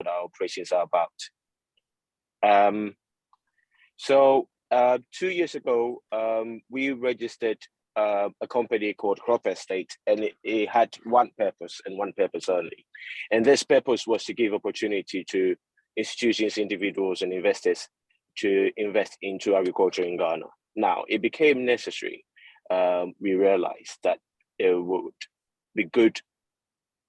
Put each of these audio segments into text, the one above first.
what our operations are about. So 2 years ago, we registered a company called Crop Estate, and it had one purpose and one purpose only. And this purpose was to give opportunity to institutions, individuals, and investors to invest into agriculture in Ghana. Now, it became necessary. We realized that it would be good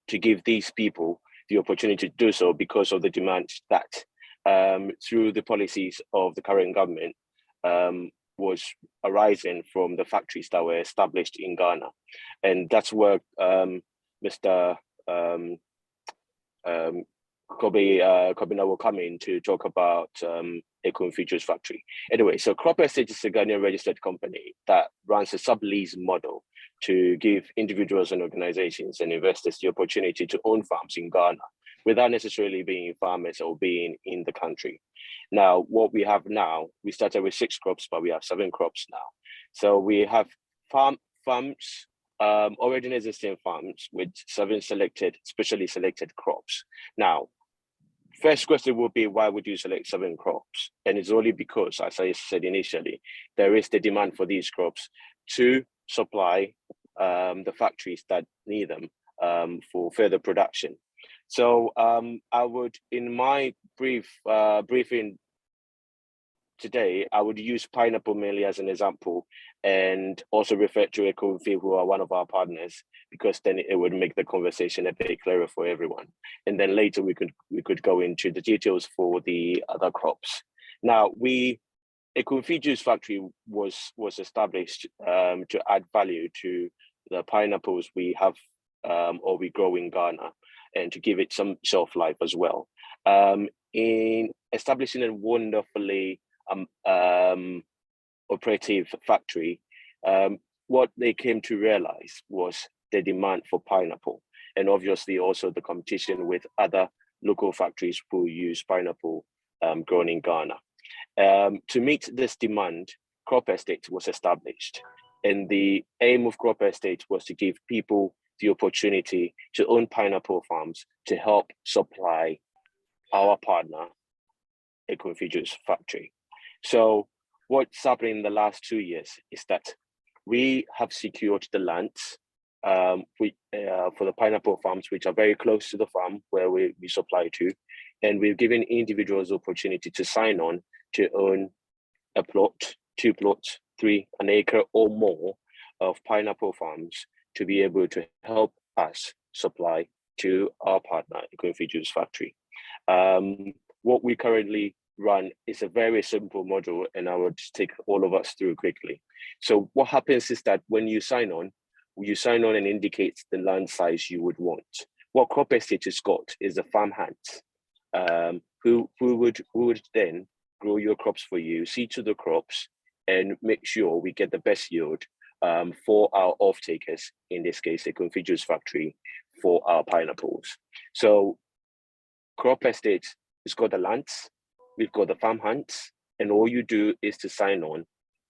to give these people the opportunity to do so because of the demand that through the policies of the current government was arising from the factories that were established in Ghana. And that's where Mr. Kobina will come in to talk about Eco Futures Factory. Anyway, so Crop Estates is a Ghanaian registered company that runs a sublease model to give individuals and organizations and investors the opportunity to own farms in Ghana without necessarily being farmers or being in the country. Now, what we have now, we started with 6 crops, but we have 7 crops now. So we have farms, already existing farms with 7 specially selected crops. Now, first question will be, why would you select 7 crops? And it's only because, as I said initially, there is the demand for these crops to supply the factories that need them for further production. So I would, in my briefing today, I would use pineapple mainly as an example, and also refer to Ecofi, who are one of our partners, because then it would make the conversation a bit clearer for everyone. And then later we could go into the details for the other crops. Now, Ecofi Juice Factory was established to add value to the pineapples we have or we grow in Ghana, and to give it some shelf life as well. In establishing a wonderfully operative factory, what they came to realize was the demand for pineapple, and obviously also the competition with other local factories who use pineapple grown in Ghana. To meet this demand, Crop Estate was established, and the aim of Crop Estate was to give people the opportunity to own pineapple farms to help supply our partner, Eco Futures Factory. So what's happening in the last 2 years is that we have secured the lands for the pineapple farms, which are very close to the farm where we supply to, and we've given individuals the opportunity to sign on to own a plot, 2 plots, 3, an acre or more of pineapple farms to be able to help us supply to our partner, Eco Futures Factory. What we currently run is a very simple model, and I will just take all of us through quickly. So what happens is that when you sign on and indicate the land size you would want. What Crop Estate has got is a farm hand who would then grow your crops for you, see to the crops, and make sure we get the best yield for our off-takers, in this case, Eco Futures Factory, for our pineapples. So Crop Estate has got the lands, we've got the farm hands, and all you do is to sign on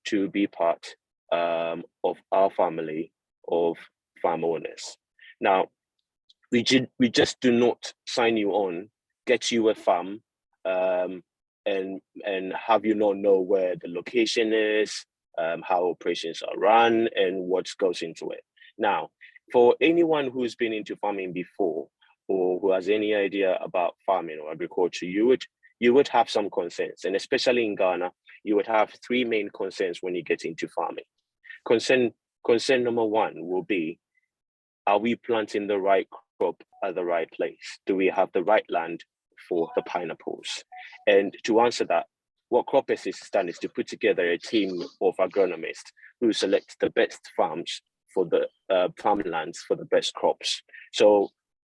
to be part of our family of farm owners. Now, we just do not sign you on, get you a farm, and have you not know where the location is, how operations are run, and what goes into it. Now, for anyone who's been into farming before, or who has any idea about farming or agriculture, you would have some concerns, and especially in Ghana, you would have 3 main concerns when you get into farming. Concern number 1 will be, are we planting the right crop at the right place? Do we have the right land for the pineapples? And to answer that, what Crop Estate has done is to put together a team of agronomists who select the best farms for the farmlands for the best crops. So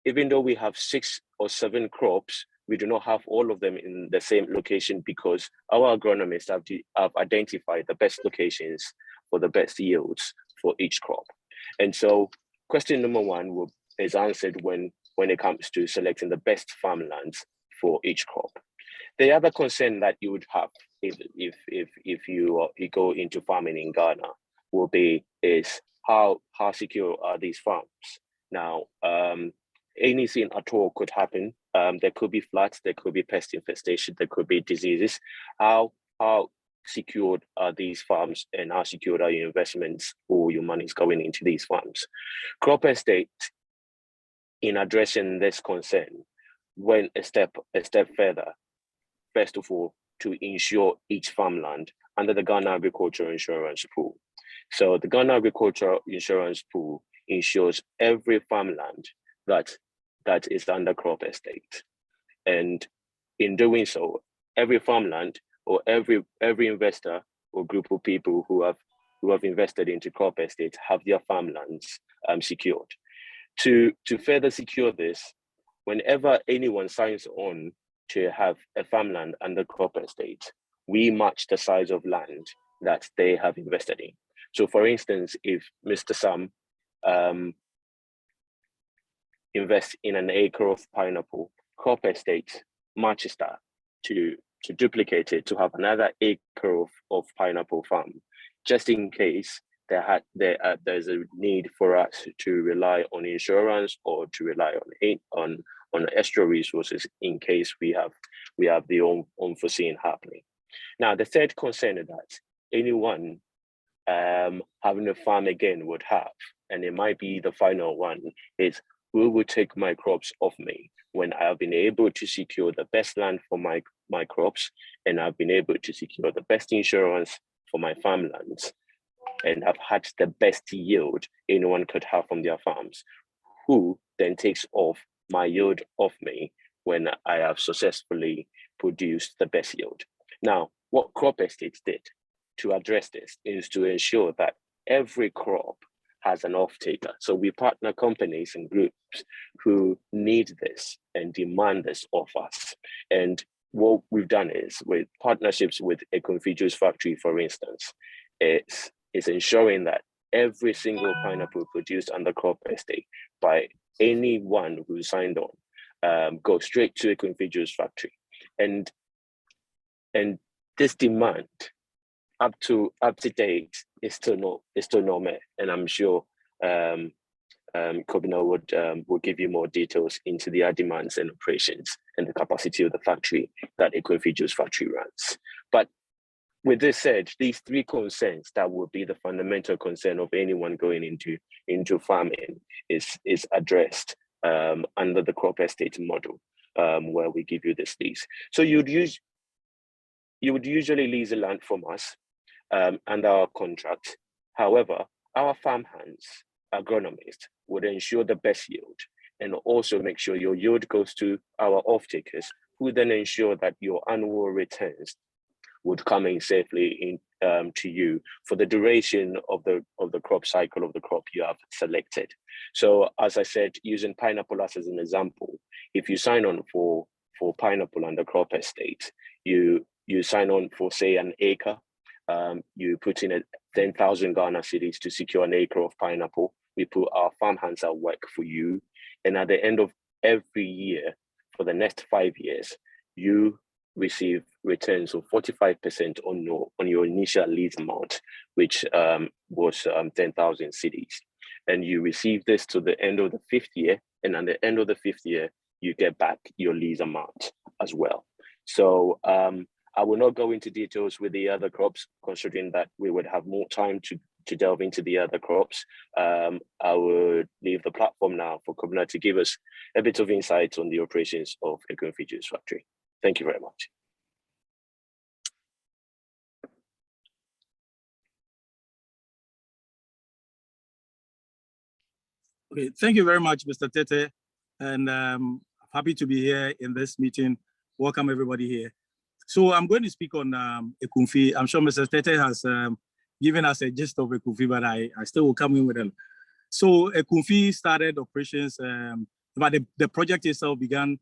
even though we have 6 or 7 crops, we do not have all of them in the same location, because our agronomists have identified the best locations for the best yields for each crop. And so question number 1 is answered when it comes to selecting the best farmlands for each crop. The other concern that you would have if you go into farming in Ghana is how secure are these farms? Now, anything at all could happen There could be floods, there could be pest infestation, there could be diseases. How secured are these farms, and how secured are your investments or your money is going into these farms? Crop Estate, in addressing this concern, went a step further. First of all, to insure each farmland under the Ghana Agricultural Insurance Pool. So the Ghana Agricultural Insurance Pool insures every farmland that is under Crop Estate. And in doing so, every farmland or every investor or group of people who have invested into Crop Estate have their farmlands secured. To further secure this, whenever anyone signs on to have a farmland under Crop Estate, we match the size of land that they have invested in. So for instance, if Mr. Sam invests in an acre of pineapple, Crop Estate matches that to duplicate it, to have another acre of pineapple farm, just in case there's a need for us to rely on insurance or to rely on extra resources in case we have the unforeseen happening. Now, the third concern that anyone having a farm again would have, and it might be the final one, is who will take my crops off me when I have been able to secure the best land for my crops, and I've been able to secure the best insurance for my farmlands, and have had the best yield anyone could have from their farms. Who then takes off my yield off me when I have successfully produced the best yield? Now, what Crop Estates did to address this is to ensure that every crop has an off-taker. So we partner companies and groups who need this and demand this of us. And what we've done is, with partnerships with a Confucius factory, for instance, it's ensuring that every single pineapple produced under Crop Estate by anyone who signed on goes straight to a Confucius factory. And this demand up to date is still not met, and I'm sure Kobina will give you more details into their demands and operations and the capacity of the factory that a Confucius factory runs. But with this said, these three concerns that would be the fundamental concern of anyone going into farming is addressed under the Crop Estate model, where we give you this lease. So you would usually lease the land from us under our contract. However, our farm hands, agronomists, would ensure the best yield and also make sure your yield goes to our off-takers, who then ensure that your annual returns would come in safely to you for the duration of the crop cycle of the crop you have selected. So as I said, using pineapple as an example, if you sign on for pineapple under Crop Estate, you sign on for, say, an acre. You put in 10,000 Ghana cedis to secure an acre of pineapple. We put our farm hands at work for you. And at the end of every year, for the next 5 years, you receive returns of 45% on your initial lease amount, which was 10,000 cedis. And you receive this to the end of the 5th year. And at the end of the 5th year, you get back your lease amount as well. So I will not go into details with the other crops, considering that we would have more time to delve into the other crops. I would leave the platform now for Kobina to give us a bit of insight on the operations of a Confucius factory. Thank you very much. Okay, thank you very much, Mr. Tete, and happy to be here in this meeting. Welcome everybody here. So I'm going to speak on Ekumfi. I'm sure Mr. Tete has given us a gist of Ekumfi, but I still will come in with them. So Ekumfi started operations, but the project itself began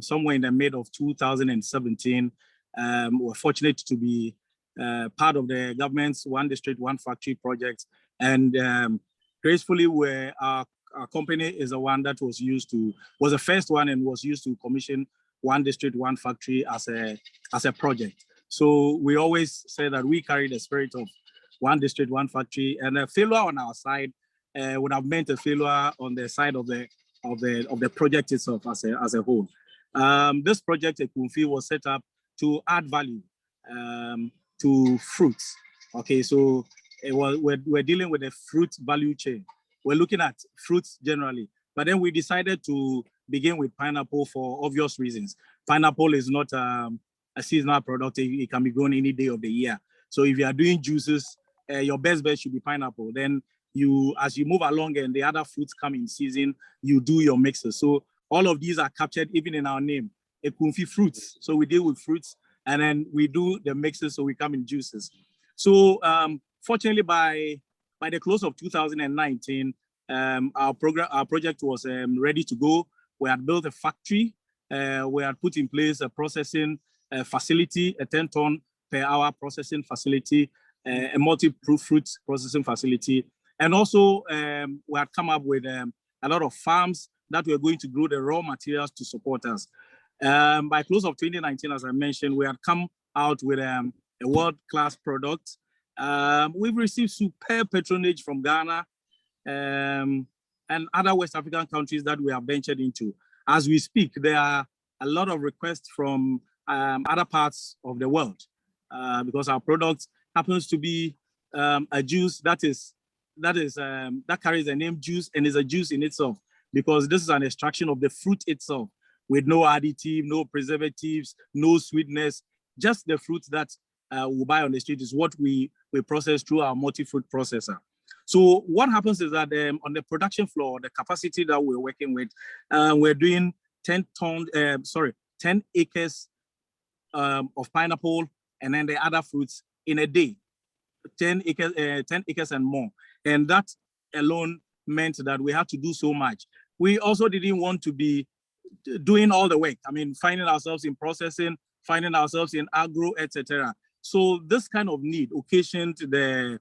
somewhere in the mid of 2017. We're fortunate to be part of the government's One District, One Factory project. And gracefully, where our company is the one that was the first one and was used to commission One District, One Factory as a project. So we always say that we carry the spirit of One District, One Factory, and a failure on our side would have meant a failure on the side of the the project itself as a whole. This project, Ekumfi, was set up to add value to fruits. Okay, so we're dealing with a fruit value chain. We're looking at fruits generally, but then we decided to begin with pineapple for obvious reasons. Pineapple is not a seasonal product. It can be grown any day of the year. So if you are doing juices, your best bet should be pineapple. Then as you move along and the other fruits come in season, you do your mixes. So all of these are captured even in our name, Ekumfi fruits. So we deal with fruits and then we do the mixes, so we come in juices. So fortunately, by the close of 2019, our project was ready to go. We had built a factory. We had put in place a processing facility, a 10-ton per hour processing facility, a multi-proof fruit processing facility. And also, we had come up with a lot of farms that were going to grow the raw materials to support us. By close of 2019, as I mentioned, we had come out with a world-class product. We've received superb patronage from Ghana and other West African countries that we have ventured into. As we speak, there are a lot of requests from other parts of the world because our product happens to be a juice that carries the name juice and is a juice in itself, because this is an extraction of the fruit itself with no additive, no preservatives, no sweetness, just the fruit that we buy on the street is what we process through our multi-fruit processor. So what happens is that on the production floor, the capacity that we're working with, we're doing 10 acres of pineapple and then the other fruits in a day, 10 acres and more. And that alone meant that we had to do so much. We also didn't want to be doing all the work. I mean, finding ourselves in processing, finding ourselves in agro, etc. So this kind of need occasioned the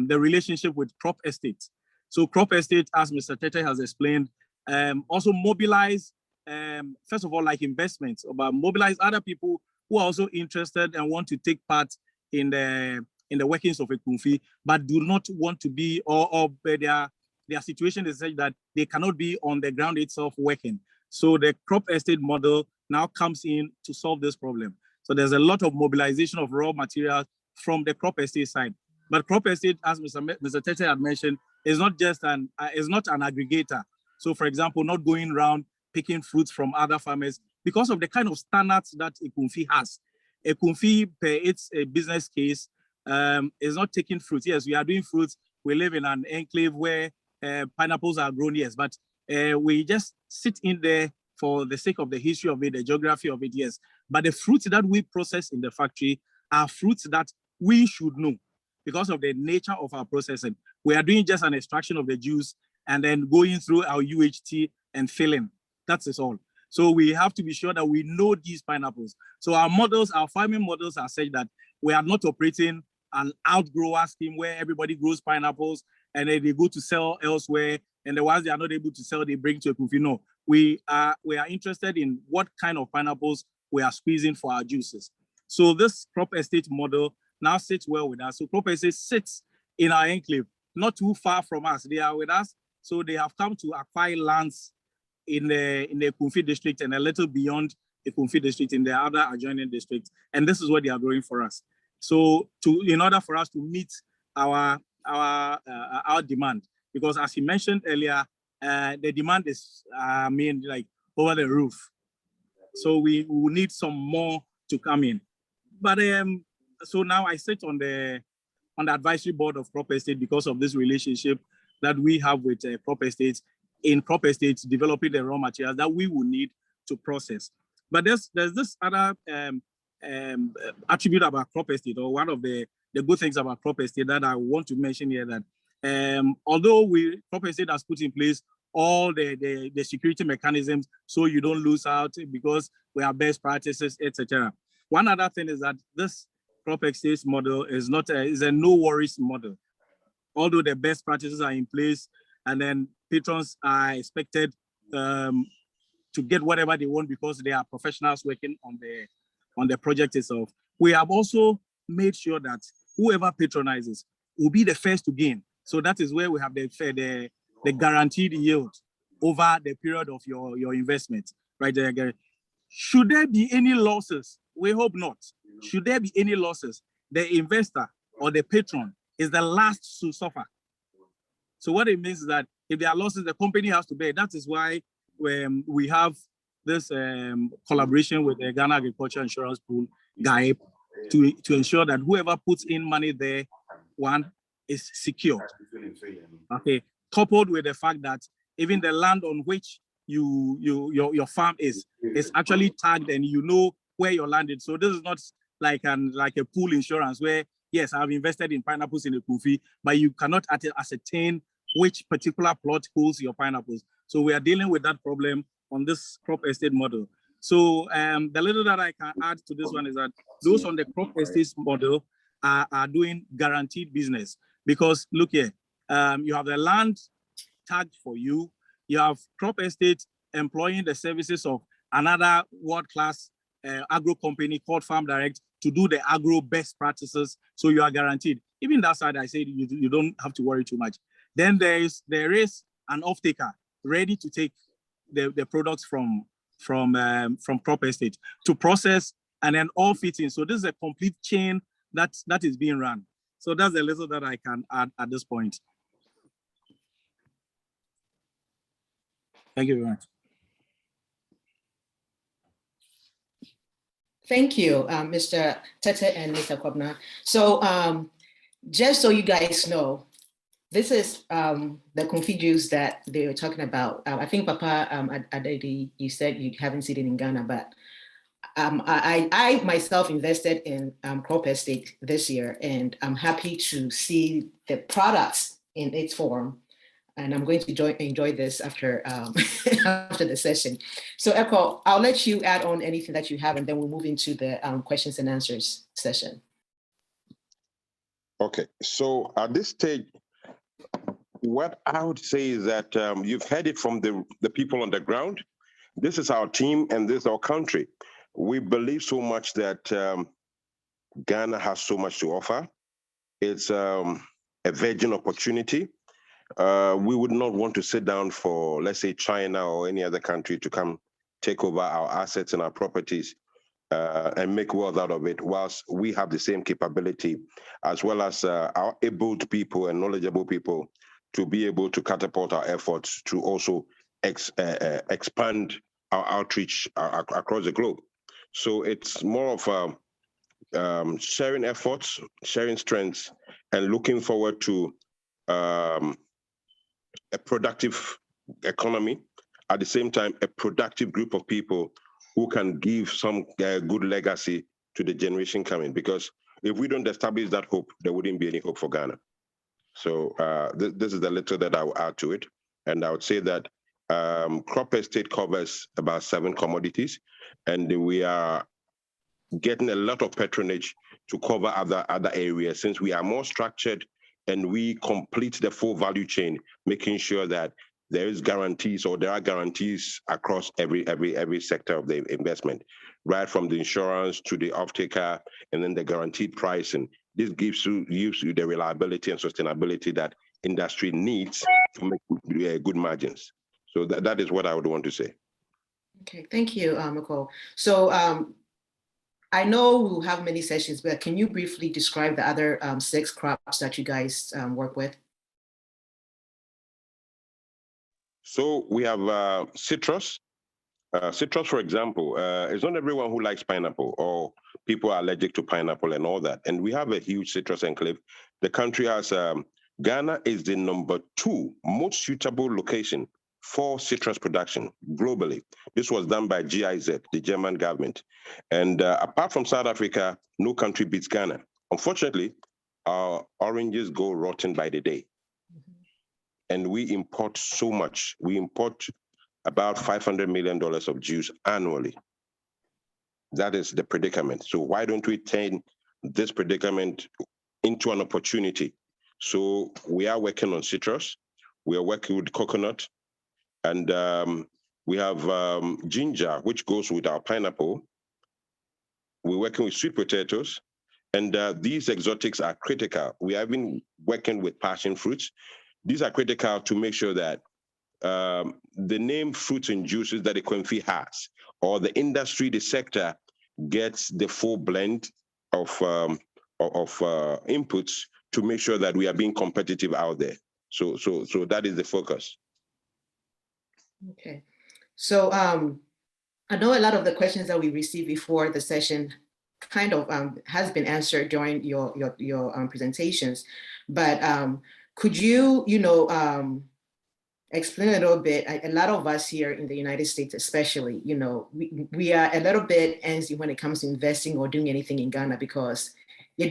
relationship with Crop Estates. So Crop Estates, as Mr. Tete has explained, also mobilize, first of all, like investments, but mobilize other people who are also interested and want to take part in the workings of Ekumfi, but do not want to be, or their situation is such that they cannot be on the ground itself working. So the Crop Estate model now comes in to solve this problem. So there's a lot of mobilization of raw materials from the Crop Estate side. But Crop Estate, as Mr. Tete had mentioned, is not just an aggregator. So for example, not going around picking fruits from other farmers because of the kind of standards that Ekumfi has. Ekumfi, per its business case, is not taking fruits. Yes, we are doing fruits. We live in an enclave where pineapples are grown, yes, but we just sit in there for the sake of the history of it, the geography of it, yes. But the fruits that we process in the factory are fruits that we should know because of the nature of our processing. We are doing just an extraction of the juice and then going through our UHT and filling. That's it all. So we have to be sure that we know these pineapples. So our models, our farming models are such that we are not operating an outgrower scheme where everybody grows pineapples and then they go to sell elsewhere, and the ones they are not able to sell, they bring to Ekumfi. No, we are interested in what kind of pineapples we are squeezing for our juices. So this Crop Estate model now sits well with us. So Crop Estate sits in our enclave, not too far from us. They are with us, so they have come to acquire lands in the Ekumfi district and a little beyond the Ekumfi district in the other adjoining districts, and this is what they are growing for us. So in order for us to meet our demand, because as he mentioned earlier, the demand is like over the roof. So we will need some more to come in. But so now I sit on the advisory board of Crop Estate because of this relationship that we have with Crop Estates, in Crop Estates developing the raw materials that we will need to process. But there's this other attribute about Crop Estate, or one of the good things about Crop Estate that I want to mention here, that although Crop Estate has put in place all the security mechanisms so you don't lose out because we have best practices, etc. One other thing is that this Crop Estate model is a no worries model. Although the best practices are in place, and then patrons are expected to get whatever they want because they are professionals working on the project itself. We have also made sure that whoever patronizes will be the first to gain. So that is where we have the guaranteed yield. over the period of your investment, right there, Gary. Should there be any losses? We hope not. Should there be any losses, the investor or the patron is the last to suffer. So what it means is that if there are losses, the company has to bear. That is why we have this collaboration with the Ghana Agriculture Insurance Pool, GhaPO, to ensure that whoever puts in money there, one, is secured. Okay, coupled with the fact that even the land on which your farm is actually tagged, and you know where your land is. So this is not like a pool insurance where, yes, I've invested in pineapples in a Kofi, but you cannot ascertain which particular plot holds your pineapples. So we are dealing with that problem on this crop estate model. So the little that I can add to this one is that those on the crop estate model are doing guaranteed business, because look here, you have the land tagged for you, you have crop estate employing the services of another world-class agro company called Farm Direct to do the agro best practices, so you are guaranteed. Even that side, I said you don't have to worry too much. Then there is an off-taker ready to take the products from crop estate to process, and then all fit in. So this is a complete chain that is being run. So that's a little that I can add at this point. Thank you very much. Thank you, Mr. Tete and Mr. Kwabena. So just so you guys know, this is the confit juice that they were talking about. I think, Papa Adedi, you said you haven't seen it in Ghana, but I myself invested in Crop Estate this year, and I'm happy to see the products in its form. And I'm going to enjoy this after after the session. So Echo, I'll let you add on anything that you have, and then we'll move into the questions and answers session. Okay, so at this stage, what I would say is that you've heard it from the people on the ground. This is our team and this is our country. We believe so much that Ghana has so much to offer. It's a virgin opportunity. We would not want to sit down for, let's say, China or any other country to come take over our assets and our properties and make wealth out of it, whilst we have the same capability, as well as our able people and knowledgeable people to be able to catapult our efforts to also expand our outreach across the globe. So it's more of sharing efforts, sharing strengths, and looking forward to a productive economy, at the same time, a productive group of people who can give some good legacy to the generation coming. Because if we don't establish that hope, there wouldn't be any hope for Ghana. So this is the little that I will add to it. And I would say that Crop Estate covers about 7 commodities, and we are getting a lot of patronage to cover other areas, since we are more structured and we complete the full value chain, making sure that there is guarantees, or there are guarantees across every sector of the investment, right from the insurance to the off-taker, and then the guaranteed pricing. This gives you the reliability and sustainability that industry needs to make good margins. So that is what I would want to say. Okay, thank you, Nicole. So I know we'll have many sessions, but can you briefly describe the other 6 crops that you guys work with? So we have citrus. Citrus, for example, it's not everyone who likes pineapple, or people are allergic to pineapple and all that. And we have a huge citrus enclave. The country has, Ghana is the #2 most suitable location for citrus production globally. This was done by GIZ, the German government. And apart from South Africa, no country beats Ghana. Unfortunately, our oranges go rotten by the day. And we import so much. We import about $500 million of juice annually. That is the predicament. So why don't we turn this predicament into an opportunity? So we are working on citrus. We are working with coconut. And we have ginger, which goes with our pineapple. We're working with sweet potatoes. And these exotics are critical. We have been working with passion fruits. These are critical to make sure that the name fruits and juices that a Equinfi has, or the industry, the sector gets the full blend of inputs to make sure that we are being competitive out there. So that is the focus. Okay. So I know a lot of the questions that we received before the session kind of has been answered during your presentations, but could you, explain a little bit? A lot of us here in the United States, especially, we are a little bit antsy when it comes to investing or doing anything in Ghana because I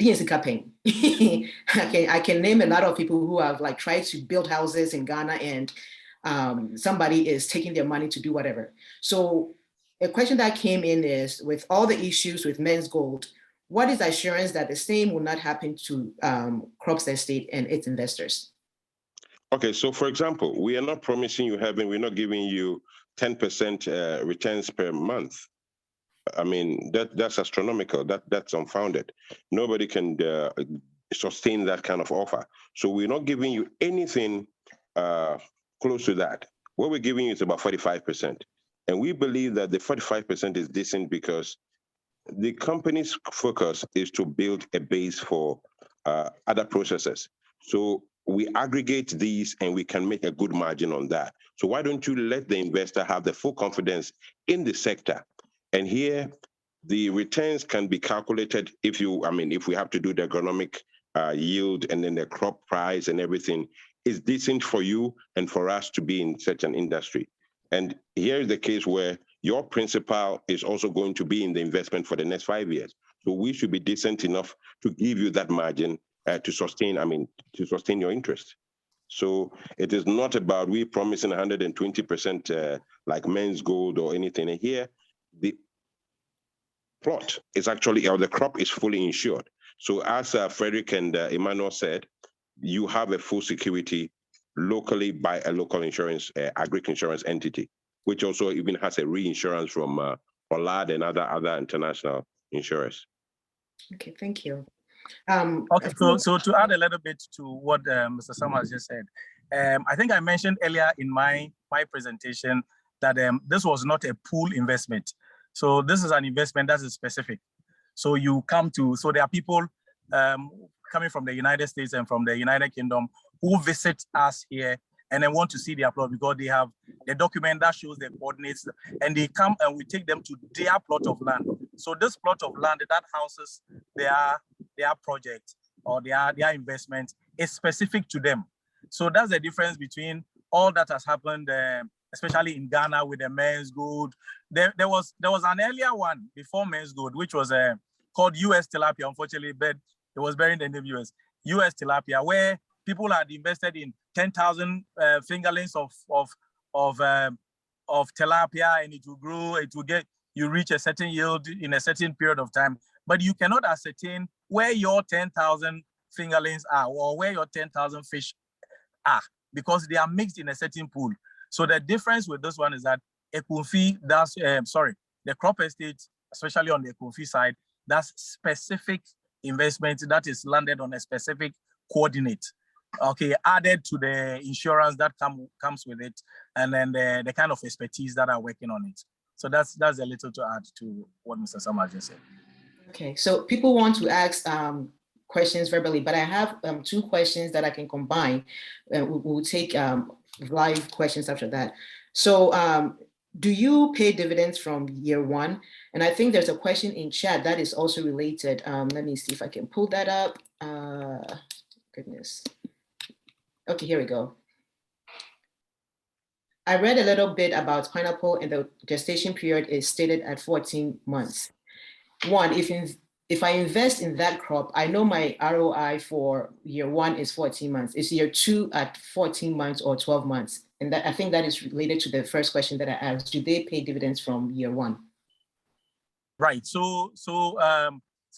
can name a lot of people who have like tried to build houses in Ghana and somebody is taking their money to do whatever. So a question that came in is, with all the issues with men's gold, what is the assurance that the same will not happen to Crop Estate and its investors? Okay, so for example, we are not promising you heaven. We're not giving you 10% returns per month. I mean, that's astronomical. That's unfounded. Nobody can sustain that kind of offer. So we're not giving you anything close to that. What we're giving you is about 45%. And we believe that the 45% is decent because the company's focus is to build a base for other processes. So we aggregate these and we can make a good margin on that. So why don't you let the investor have the full confidence in the sector? And here, the returns can be calculated if we have to do the agronomic yield and then the crop price and everything is decent for you and for us to be in such an industry. And here is the case where your principal is also going to be in the investment for the next 5 years. So we should be decent enough to give you that margin to sustain your interest. So it is not about we promising 120% like men's gold or anything. And here, the plot is actually, or the crop is fully insured. So as Frederick and Emmanuel said, you have a full security locally by a local insurance, agri-insurance entity, which also even has a reinsurance from Pollard and other international insurers. Okay, thank you. Okay, so to add a little bit to what Mr. Sam has just said, I think I mentioned earlier in my presentation that this was not a pool investment. So this is an investment that is specific. So so there are people coming from the United States and from the United Kingdom who visit us here and then want to see their plot because they have the document that shows the coordinates, and they come and we take them to their plot of land. So this plot of land that houses their project or their investment is specific to them. So that's the difference between all that has happened, especially in Ghana with the men's gold. There was an earlier one before men's gold, which was called US tilapia, unfortunately, but it was buried in the US tilapia, where people had invested in 10,000 fingerlings of tilapia, and it will grow. You reach a certain yield in a certain period of time, but you cannot ascertain where your 10,000 fingerlings are or where your 10,000 fish are because they are mixed in a certain pool. So the difference with this one is that Equinfi, the crop estate, especially on the Equinfi side, that's specific investment that is landed on a specific coordinate. Okay, added to the insurance that comes with it, and then the kind of expertise that are working on it. So that's a little to add to what Mr. Sama just said. Okay, so people want to ask questions verbally, but I have two questions that I can combine. We'll take live questions after that. So do you pay dividends from year one? And I think there's a question in chat that is also related. Let me see if I can pull that up. Goodness. Okay, here we go. I read a little bit about pineapple, and the gestation period is stated at 14 months. One, if I invest in that crop, I know my ROI for year one is 14 months. Is year two at 14 months or 12 months? And I think that is related to the first question that I asked. Do they pay dividends from year one? Right. So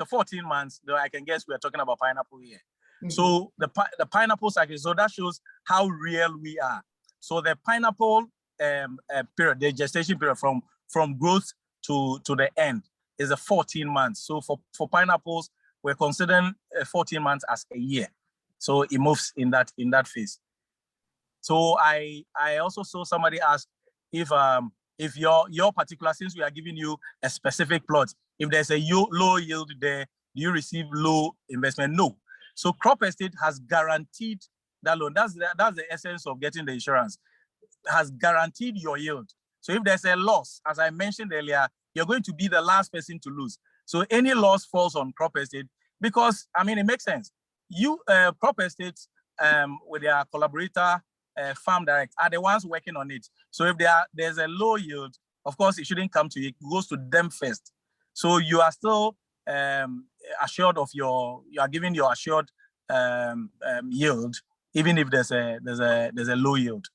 14 months, though I can guess we are talking about pineapple here. Mm-hmm. So the pineapple cycle, so that shows how real we are. So the pineapple period, the gestation period from growth to the end is a 14 months. So for pineapples, we're considering 14 months as a year. So it moves in that phase. So I also saw somebody ask if your particular, since we are giving you a specific plot, if there's a low yield there, do you receive low investment? No. So Crop Estate has guaranteed that loan. That's the essence of getting the insurance. Has guaranteed your yield. So if there's a loss, as I mentioned earlier, you're going to be the last person to lose. So any loss falls on Crop Estate because, I mean, it makes sense. You, Crop Estates, with their collaborator, Farm Direct, are the ones working on it. So if there's a low yield, of course, it shouldn't come to you. It goes to them first. So you are still assured of you are giving your assured yield, even if there's a low yield.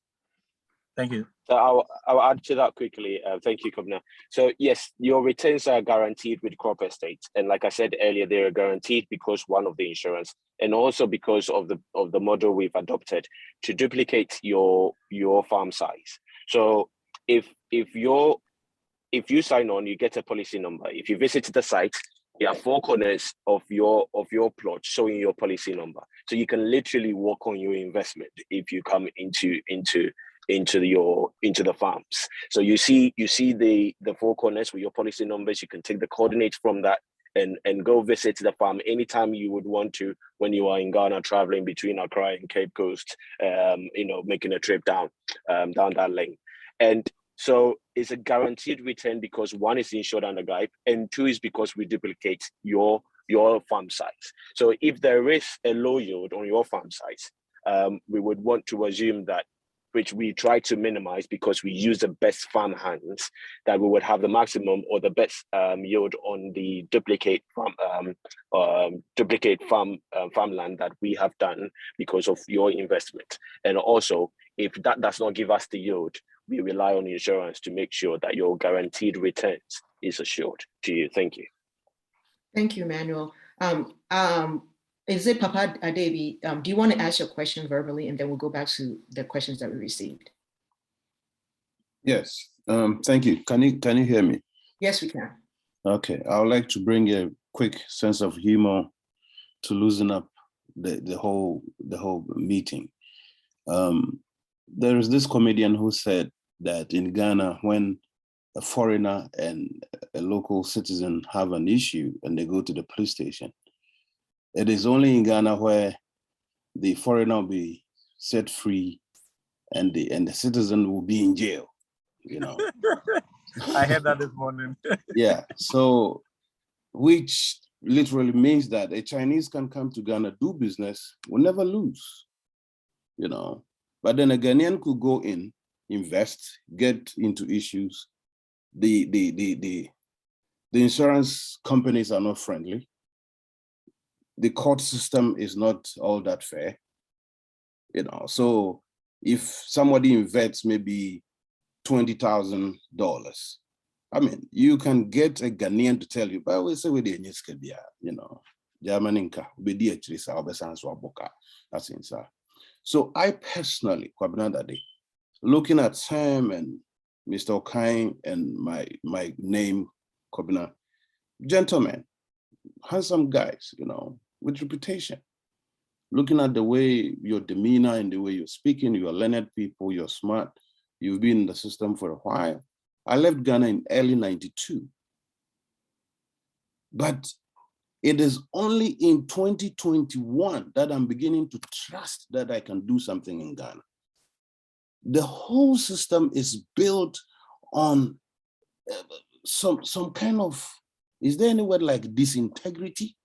Thank you. So I'll add to that quickly. Thank you, Governor. So yes, your returns are guaranteed with Crop Estates, and like I said earlier, they are guaranteed because one of the insurance, and also because of the model we've adopted to duplicate your farm size. So if you sign on, you get a policy number. If you visit the site, there are 4 corners of your plot showing your policy number. So you can literally work on your investment if you come into the farms. So you see the 4 corners with your policy numbers. You can take the coordinates from that and go visit the farm anytime you would want to when you are in Ghana, traveling between Accra and Cape Coast, making a trip down that lane. And so it's a guaranteed return because 1 is insured under GhaPO, and 2 is because we duplicate your farm size. So if there is a low yield on your farm size, we would want to assume that, which we try to minimize because we use the best farm hands, that we would have the maximum or the best yield on the duplicate farmland that we have done because of your investment. And also, if that does not give us the yield, we rely on insurance to make sure that your guaranteed returns is assured to you. Thank you. Thank you, Emmanuel. Is it Papa Adebi? Do you want to ask your question verbally, and then we'll go back to the questions that we received? Yes. Thank you. Can you hear me? Yes, we can. Okay. I would like to bring a quick sense of humor to loosen up the whole meeting. There is this comedian who said that in Ghana, when a foreigner and a local citizen have an issue and they go to the police station, it is only in Ghana where the foreigner will be set free and the citizen will be in jail, I heard that this morning. Yeah, so which literally means that a Chinese can come to Ghana, do business, will never lose, But then a Ghanaian could go in, invest, get into issues. The insurance companies are not friendly. The court system is not all that fair, So if somebody invests maybe $20,000, I mean, you can get a Ghanaian to tell you, but we say we didn't, Germaninka, that's inside. So I personally, looking at Sam and Mr. Okain and my name, Kobina, gentlemen, handsome guys, with reputation. Looking at the way your demeanor and the way you're speaking, you're learned people, you're smart, you've been in the system for a while. I left Ghana in early '92. But it is only in 2021 that I'm beginning to trust that I can do something in Ghana. The whole system is built on some kind of, is there any word like disintegrity?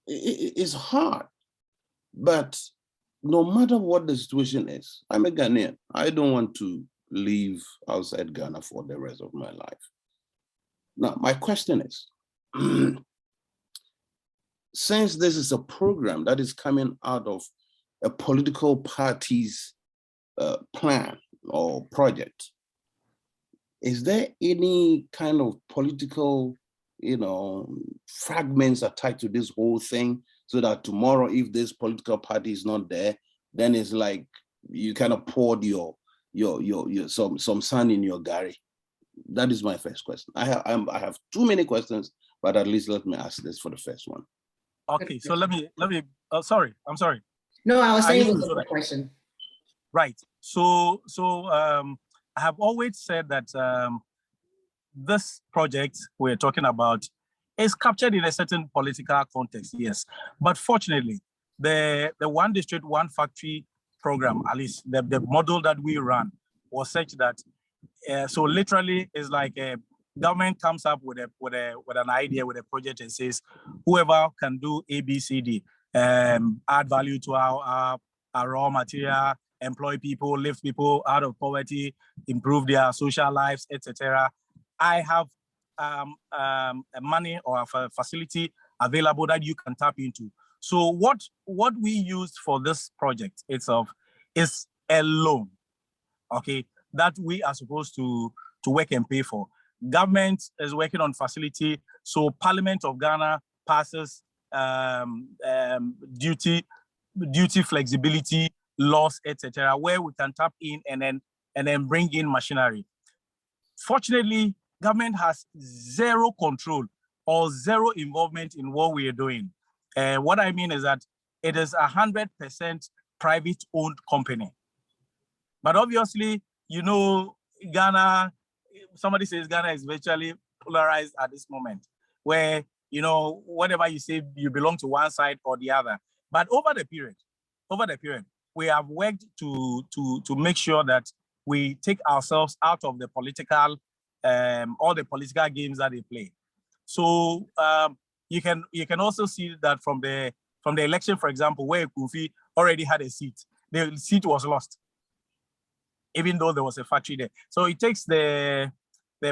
It's hard, but no matter what the situation is, I'm a Ghanaian. I don't want to live outside Ghana for the rest of my life. Now, my question is, since this is a program that is coming out of a political party's plan or project, is there any kind of political, fragments attached to this whole thing so that tomorrow, if this political party is not there, then it's like you kind of poured some sand in your gari? That is my first question. I have too many questions, but at least let me ask this for the first one. Okay, so let me. I'm sorry. No, I was Are you saying it through? was a question. Right. So I have always said that this project we're talking about is captured in a certain political context, yes. But fortunately, the one district, one factory program, at least the model that we ran, was such that so literally it's like a government comes up with an idea, with a project, and says whoever can do A, B, C, D, add value to our raw material, employ people, lift people out of poverty, improve their social lives, etc. I have money or a facility available that you can tap into. So what we used for this project itself is a loan, okay, that we are supposed to work and pay for. Government is working on facility, so Parliament of Ghana passes duty flexibility laws, etc., where we can tap in and then bring in machinery. Fortunately, government has zero control or zero involvement in what we are doing. What I mean is that it is 100% private-owned company. But obviously, you know, Ghana, somebody says Ghana is virtually polarized at this moment, where, you know, whatever you say, you belong to one side or the other. But over the period, we have worked to make sure that we take ourselves out of the political, all the political games that they play. So you can also see that from the election, for example, where Kofi already had a seat, the seat was lost, even though there was a factory there. So it takes the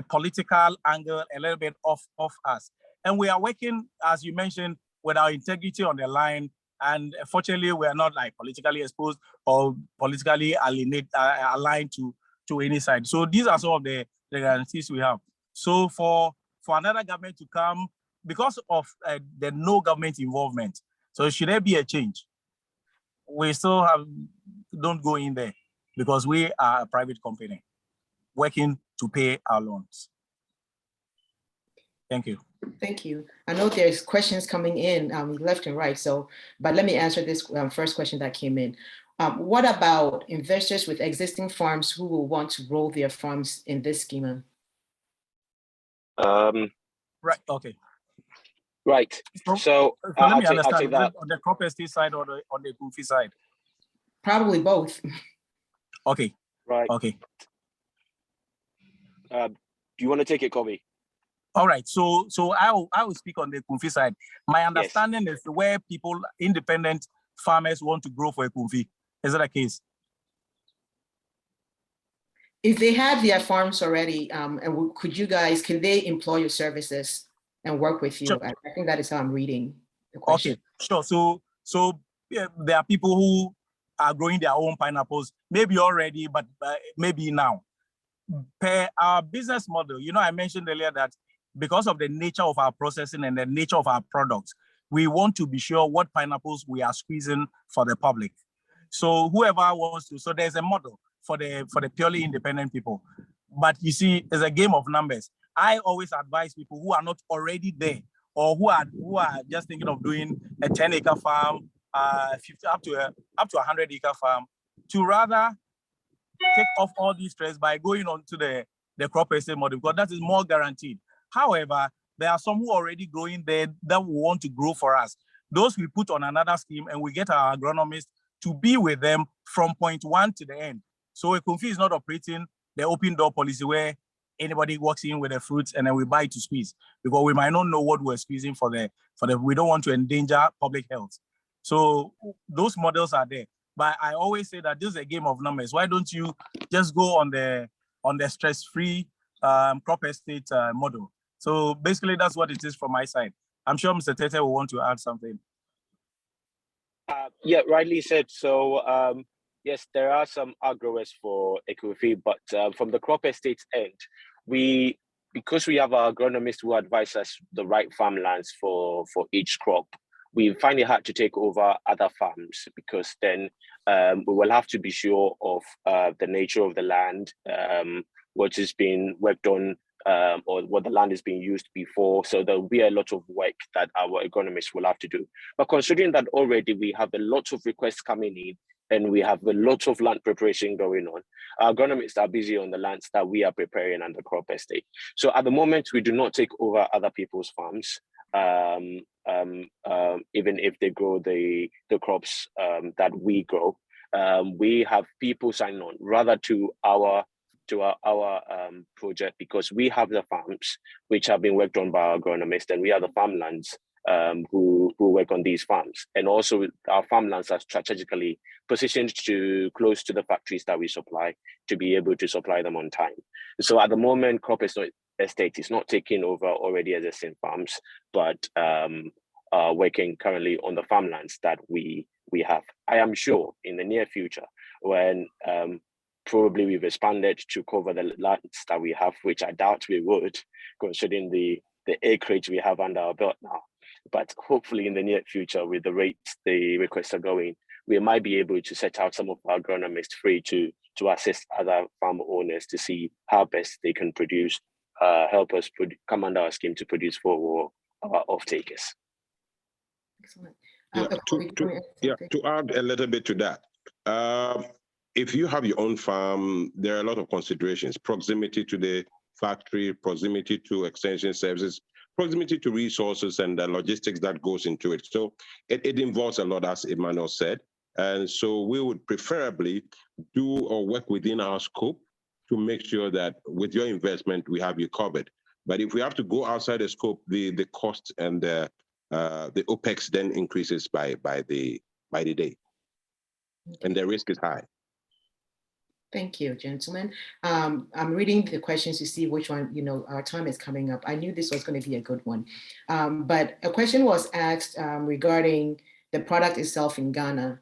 political angle a little bit off us. And we are working, as you mentioned, with our integrity on the line. And fortunately, we are not like politically exposed or politically aligned to any side. So these are some of the guarantees we have. So for another government to come, because of the no government involvement, so should there be a change, we still don't go in there, because we are a private company working to pay our loans. Thank you. Thank you. I know there's questions coming in left and right. So, but let me answer this first question that came in. What about investors with existing farms who will want to roll their farms in this schema? Right. Okay. Right. So let me understand. I'll take that. On the crop estate side or on the Kofi side? Probably both. Okay. Right. Okay. Do you want to take it, Kobe? All right. So I will speak on the Kofi side. My understanding is where people, independent farmers, want to grow for a Kofi. Is that the case? If they have their farms already, and can they employ your services and work with you? Sure. I think that is how I'm reading the question. Okay, sure. So yeah, there are people who are growing their own pineapples, maybe already, but maybe now. Per our business model, you know, I mentioned earlier that because of the nature of our processing and the nature of our products, we want to be sure what pineapples we are squeezing for the public. So whoever wants to, so there's a model for the purely independent people. But you see, it's a game of numbers. I always advise people who are not already there, or who are just thinking of doing a 10-acre farm, 50 up to 100-acre farm, to rather take off all these stress by going on to the crop estate model, because that is more guaranteed. However, there are some who are already growing there that will want to grow for us. Those we put on another scheme, and we get our agronomists to be with them from point one to the end. So a Kofi is not operating the open door policy where anybody walks in with the fruits and then we buy to squeeze, because we might not know what we're squeezing for the we don't want to endanger public health. So those models are there. But I always say that this is a game of numbers. Why don't you just go on the stress-free crop estate model? So basically, that's what it is from my side. I'm sure Mr. Tete will want to add something. Yeah, rightly said. So yes, there are some agros for Ecofi, but from the crop estates end, because we have our agronomists who advise us the right farmlands for each crop, we find it hard to take over other farms, because then we will have to be sure of the nature of the land, what is being worked on or what the land is being used before. So there'll be a lot of work that our agronomists will have to do. But considering that already we have a lot of requests coming in and we have a lot of land preparation going on, our agronomists are busy on the lands that we are preparing under crop estate. So at the moment, we do not take over other people's farms, even if they grow the crops that we grow. We have people sign on rather to our project, because we have the farms which have been worked on by our agronomists, and we have the farmlands who work on these farms. And also our farmlands are strategically positioned to close to the factories that we supply to be able to supply them on time. So at the moment, Crop Estate is not taking over already existing farms, but working currently on the farmlands that we have. I am sure in the near future, when probably we've expanded to cover the lands that we have, which I doubt we would, considering the acreage we have under our belt now. But hopefully in the near future, with the rates the requests are going, we might be able to set out some of our agronomists free to assist other farm owners to see how best they can produce, help us come under our scheme to produce for our off-takers. Excellent. To add a little bit to that, if you have your own farm, there are a lot of considerations: proximity to the factory, proximity to extension services, proximity to resources, and the logistics that goes into it. So it involves a lot, as Emmanuel said. And so we would preferably do or work within our scope to make sure that with your investment, we have you covered. But if we have to go outside the scope, the cost and the OPEX then increases by the day, and the risk is high. Thank you, gentlemen. I'm reading the questions to see which one, our time is coming up. I knew this was going to be a good one. But a question was asked regarding the product itself in Ghana.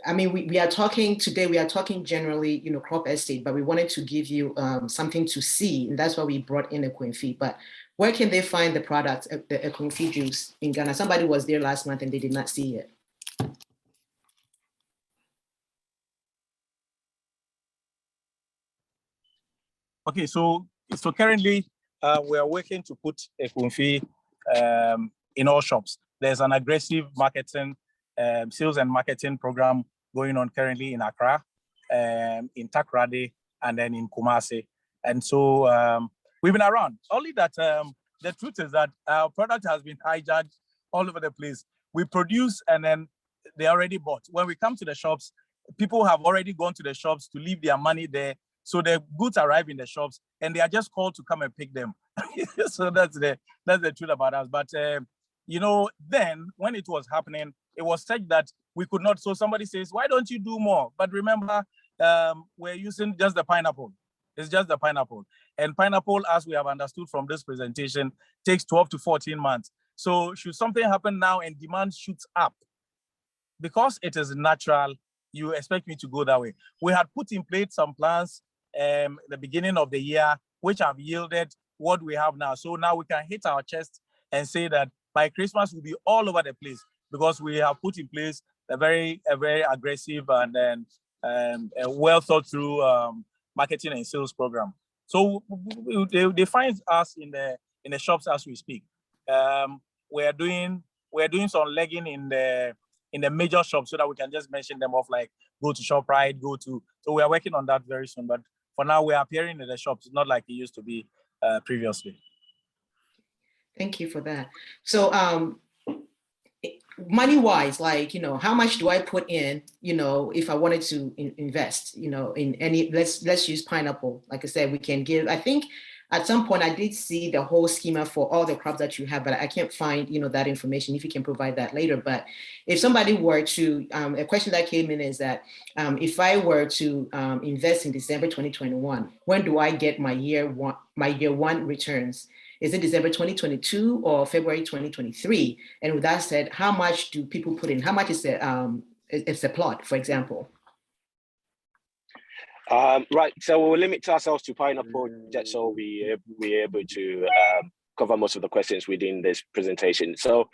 I mean, we are talking today, we are talking generally, crop estate, but we wanted to give you something to see. And that's why we brought in a Quinfi. But where can they find the product, the Quinfi juice in Ghana? Somebody was there last month and they did not see it. Okay, so currently we are working to put a Quinfi in all shops. There's an aggressive marketing, sales and marketing program going on currently in Accra, in Takoradi, and then in Kumasi. And so we've been around. Only that the truth is that our product has been hijacked all over the place. We produce and then they already bought. When we come to the shops, people have already gone to the shops to leave their money there. So the goods arrive in the shops and they are just called to come and pick them. So that's the truth about us. But, then when it was happening, it was such that we could not. So somebody says, why don't you do more? But remember, we're using just the pineapple. It's just the pineapple. And pineapple, as we have understood from this presentation, takes 12 to 14 months. So should something happen now and demand shoots up, because it is natural, you expect me to go that way. We had put in place some plans the beginning of the year, which have yielded what we have now. So now we can hit our chest and say that by Christmas we'll be all over the place, because we have put in place a very aggressive and then a well thought through marketing and sales program. So they find us in the shops as we speak. We're doing some legging in the major shops so that we can just mention them off, like go to ShopRite, so we are working on that very soon. But for now, we are appearing in the shops, not like it used to be previously. Thank you for that. So money-wise, like, how much do I put in, if I wanted to invest, in any, let's use pineapple. Like I said, we can give, I think at some point I did see the whole schema for all the crops that you have, but I can't find, that information, if you can provide that later. But if somebody were to, a question that came in is that if I were to invest in December 2021, when do I get my year one returns? Is it December 2022 or February 2023? And with that said, how much do people put in? How much is it's a plot, for example? Right, so we'll limit ourselves to pineapple just so we're able to cover most of the questions within this presentation. So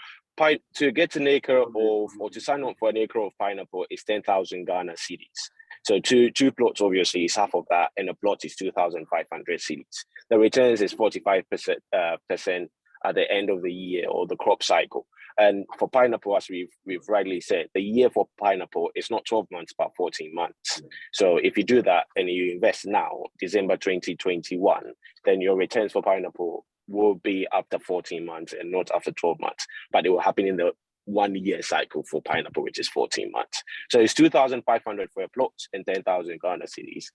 to get an acre of, or to sign up for an acre of pineapple is 10,000 Ghana cedis. So two plots obviously is half of that, and a plot is 2,500 cedis. The returns is 45% at the end of the year or the crop cycle. And for pineapple, as we've rightly said, the year for pineapple is not 12 months, but 14 months. So if you do that and you invest now, December 2021, then your returns for pineapple will be after 14 months and not after 12 months. But it will happen in the 1 year cycle for pineapple, which is 14 months. So it's 2,500 for a plot and 10,000 Ghana cedis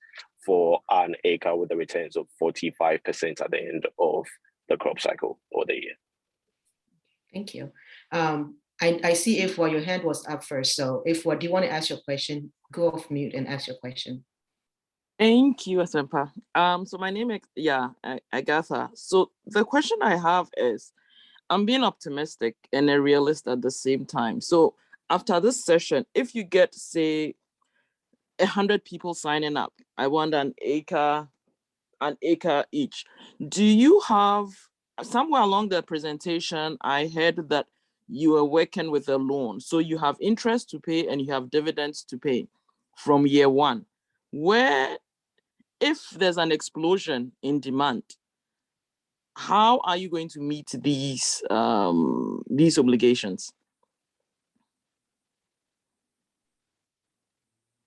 for an acre with the returns of 45% at the end of the crop cycle or the year. Thank you. I see Ifwa, your hand was up first. So Ifwa, do you want to ask your question? Go off mute and ask your question. Thank you, Asempa. So my name is, Agatha. So the question I have is, I'm being optimistic and a realist at the same time. So after this session, if you get, say, 100 people signing up, I want an acre each. Do you have, somewhere along the presentation, I heard that you are working with a loan. So you have interest to pay and you have dividends to pay from year one. Where, if there's an explosion in demand, how are you going to meet these obligations?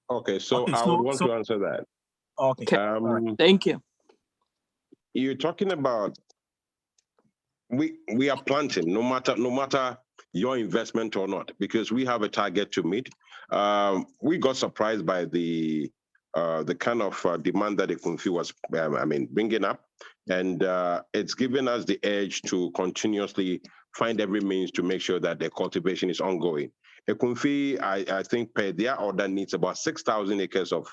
Okay, so I would want to answer that. Okay. Right. Thank you. You're talking about we are planting no matter your investment or not, because we have a target to meet. We got surprised by the kind of demand that the Kunfi was bringing up, and it's given us the edge to continuously find every means to make sure that the cultivation is ongoing. A Kunfi, I think, per their order needs about 6,000 acres of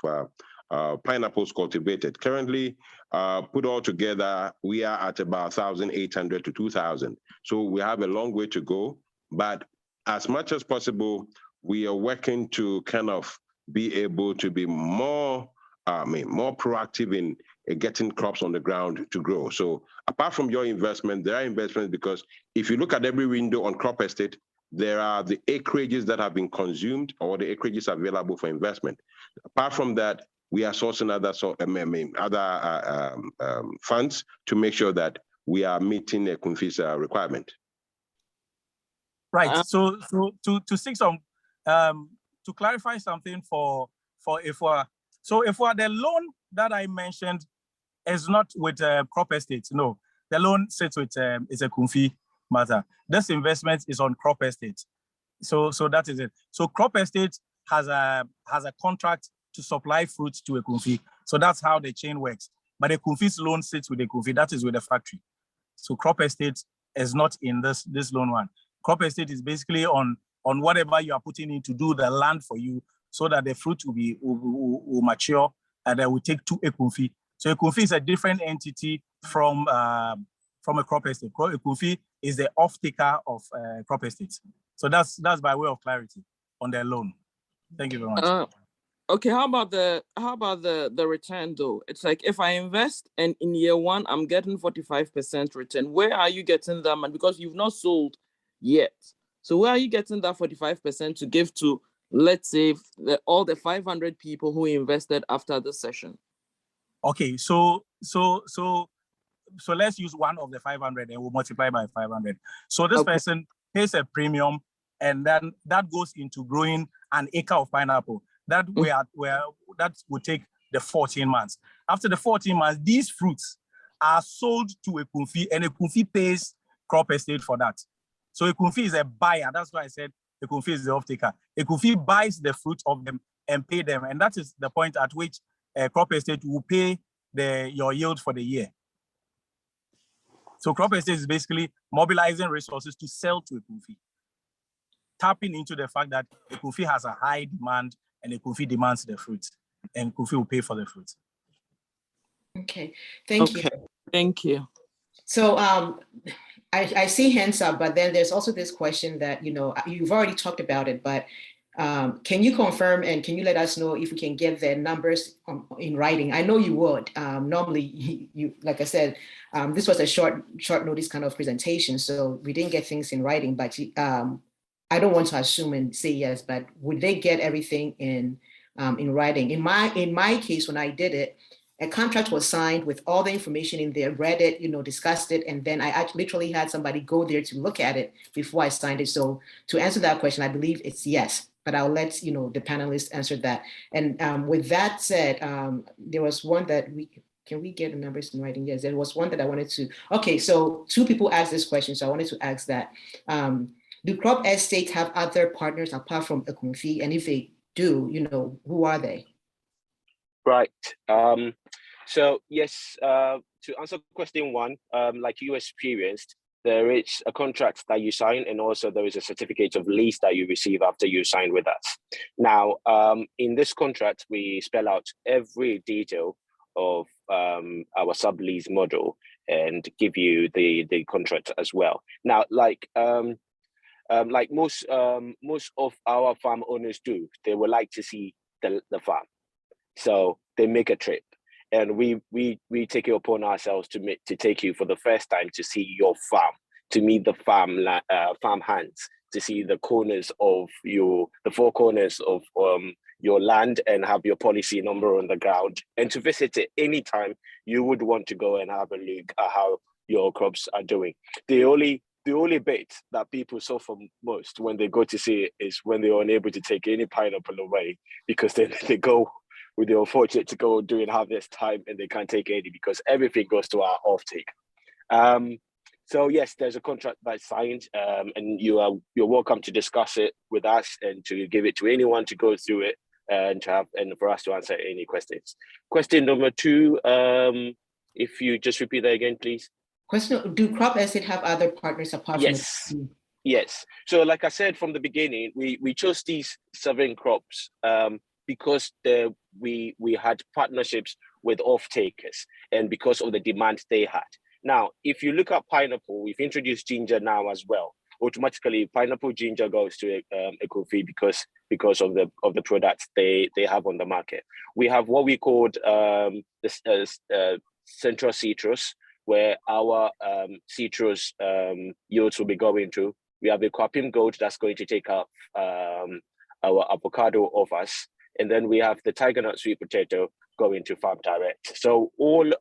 pineapples cultivated. Currently, put all together, we are at about 1,800 to 2,000. So we have a long way to go, but as much as possible, we are working to kind of be able to be more proactive in getting crops on the ground to grow. So apart from your investment, there are investments, because if you look at every window on Crop Estate, there are the acreages that have been consumed or the acreages available for investment. Apart from that, we are sourcing other funds to make sure that we are meeting a Kunfi's requirement. Right. So to seek some to clarify something for Ifwa. So Ifwa, the loan that I mentioned is not with Crop Estates. No, the loan sits with is a Kunfi matter. This investment is on Crop Estate. So that is it. So Crop Estate has a contract to supply fruits to a Kunfi. So that's how the chain works. But a Kunfi's loan sits with a Kunfi, that is with the factory. So Crop Estate is not in this loan one. Crop Estate is basically on whatever you are putting in to do the land for you, so that the fruit will mature and then will take to a Kunfi. So a Kunfi is a different entity from a Crop Estate. A Kunfi is the off-taker of Crop Estate. So that's by way of clarity on their loan. Thank you very much. Okay, how about the return though? It's like if I invest and in year one I'm getting 45% return, where are you getting that money? Because you've not sold yet. So where are you getting that 45% to give to, let's say, all the 500 people who invested after this session? Okay, so let's use one of the 500 and we'll multiply by 500. So this person pays a premium, and then that goes into growing an acre of pineapple. That that would take the 14 months. After the 14 months, these fruits are sold to a Kunfi, and a Kunfi pays Crop Estate for that. So a Kunfi is a buyer. That's why I said a Kunfi is the off-taker. A Kunfi buys the fruit of them and pay them, and that is the point at which Crop Estate will pay your yield for the year. So Crop Estate is basically mobilizing resources to sell to a Kunfi, tapping into the fact that a Kunfi has a high demand and a Kunfi demands the fruit, and Kunfi will pay for the fruit. Okay, thank you. Thank you. So I see hands up, but then there's also this question that, you've already talked about it, but can you confirm and can you let us know if we can get the numbers in writing? I know you would. Normally, you like I said, this was a short notice kind of presentation, so we didn't get things in writing, but I don't want to assume and say yes, but would they get everything in in writing. In my case, when I did it, a contract was signed with all the information in there, read it, discussed it, and then I actually literally had somebody go there to look at it before I signed it. So to answer that question, I believe it's yes, but I'll let the panelists answer that. And with that said, there was one that can we get the numbers in writing? Yes, there was one that I wanted to. Okay, so 2 people asked this question, so I wanted to ask that. Do crop estates have other partners apart from Ekunfi? And if they do, who are they? Right. So yes, to answer question 1, like you experienced, there is a contract that you sign, and also there is a certificate of lease that you receive after you sign with us. Now, in this contract, we spell out every detail of our sublease model and give you the contract as well. Now, like most of our farm owners do, they would like to see the farm, so they make a trip, and we take it upon ourselves to take you for the first time to see your farm, to meet the farm hands, to see the corners of the 4 corners of your land, and have your policy number on the ground, and to visit it anytime you would want to go and have a look at how your crops are doing. The only bit that people suffer most when they go to see it is when they're unable to take any pineapple away, because then they go with the unfortunate to go during harvest time and they can't take any because everything goes to our offtake. So yes, there's a contract that's signed, and you're welcome to discuss it with us and to give it to anyone to go through it and for us to answer any questions. Question number 2, if you just repeat that again, please. Question: do crop estate have other partners apart from? Yes. So like I said from the beginning, we chose these 7 crops because we had partnerships with off-takers and because of the demand they had. Now, if you look at pineapple, we've introduced ginger now as well. Automatically, pineapple ginger goes to Ekunfi because of the products they have on the market. We have what we called central citrus, where our citrus yields will be going to. We have a cropping goat that's going to take up our avocado off us. And then we have the tiger nut sweet potato going to farm direct. So all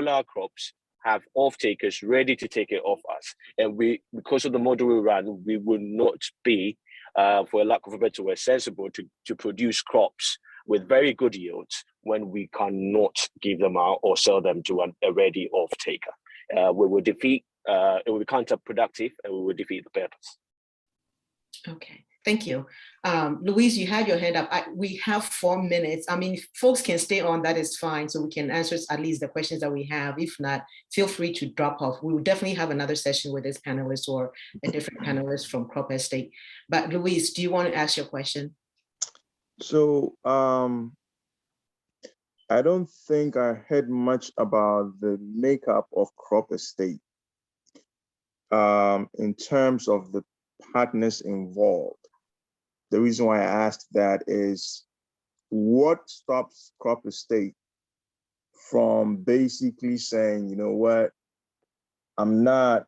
our crops have off-takers ready to take it off us. And because of the model we run, we will not be, for a lack of a better word, sensible to produce crops with very good yields when we cannot give them out or sell them to a ready off-taker. We will defeat, it will be counterproductive, and we will defeat the purpose. Okay, thank you. Louise, you had your hand up. We have 4 minutes. I mean, folks can stay on, that is fine, so we can answer at least the questions that we have. If not, feel free to drop off. We will definitely have another session with this panelist or a different panelist from Crop Estate. But Louise, do you want to ask your question? So I don't think I heard much about the makeup of Crop Estate in terms of the partners involved. The reason why I asked that is, what stops Crop Estate from basically saying, you know what, I'm not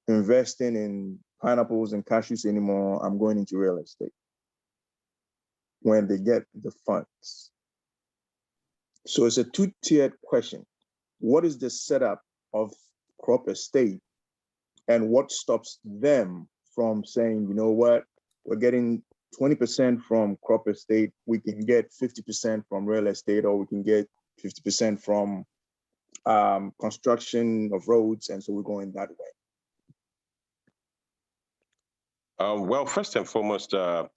investing in pineapples and cashews anymore, I'm going into real estate when they get the funds? So it's a 2-tiered question. What is the setup of Crop Estate, and what stops them from saying, you know what, we're getting 20% from Crop Estate, we can get 50% from real estate, or we can get 50% from construction of roads, and so we're going that way? Well, first and foremost, our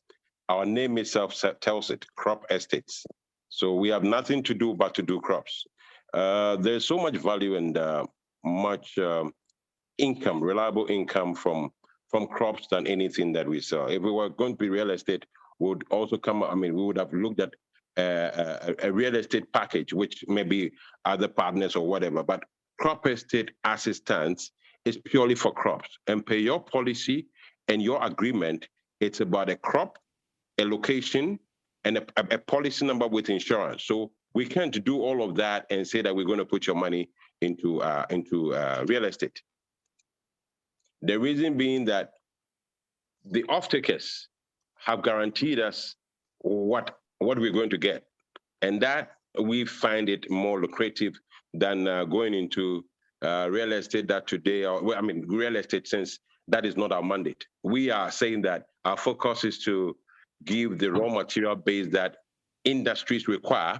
name itself tells it, Crop Estates. So we have nothing to do but to do crops. There's so much value and much income, reliable income from crops than anything that we sell. If we were going to be real estate, we would also we would have looked at a real estate package, which maybe other partners or whatever. But Crop Estate, as it stands, is purely for crops. And per your policy and your agreement, it's about a crop, a location, and a policy number with insurance. So we can't do all of that and say that we're going to put your money into real estate. The reason being that the off-takers have guaranteed us what what we're going to get. And that we find it more lucrative than going into real estate that today, real estate, since that is not our mandate. We are saying that our focus is to give the raw material base that industries require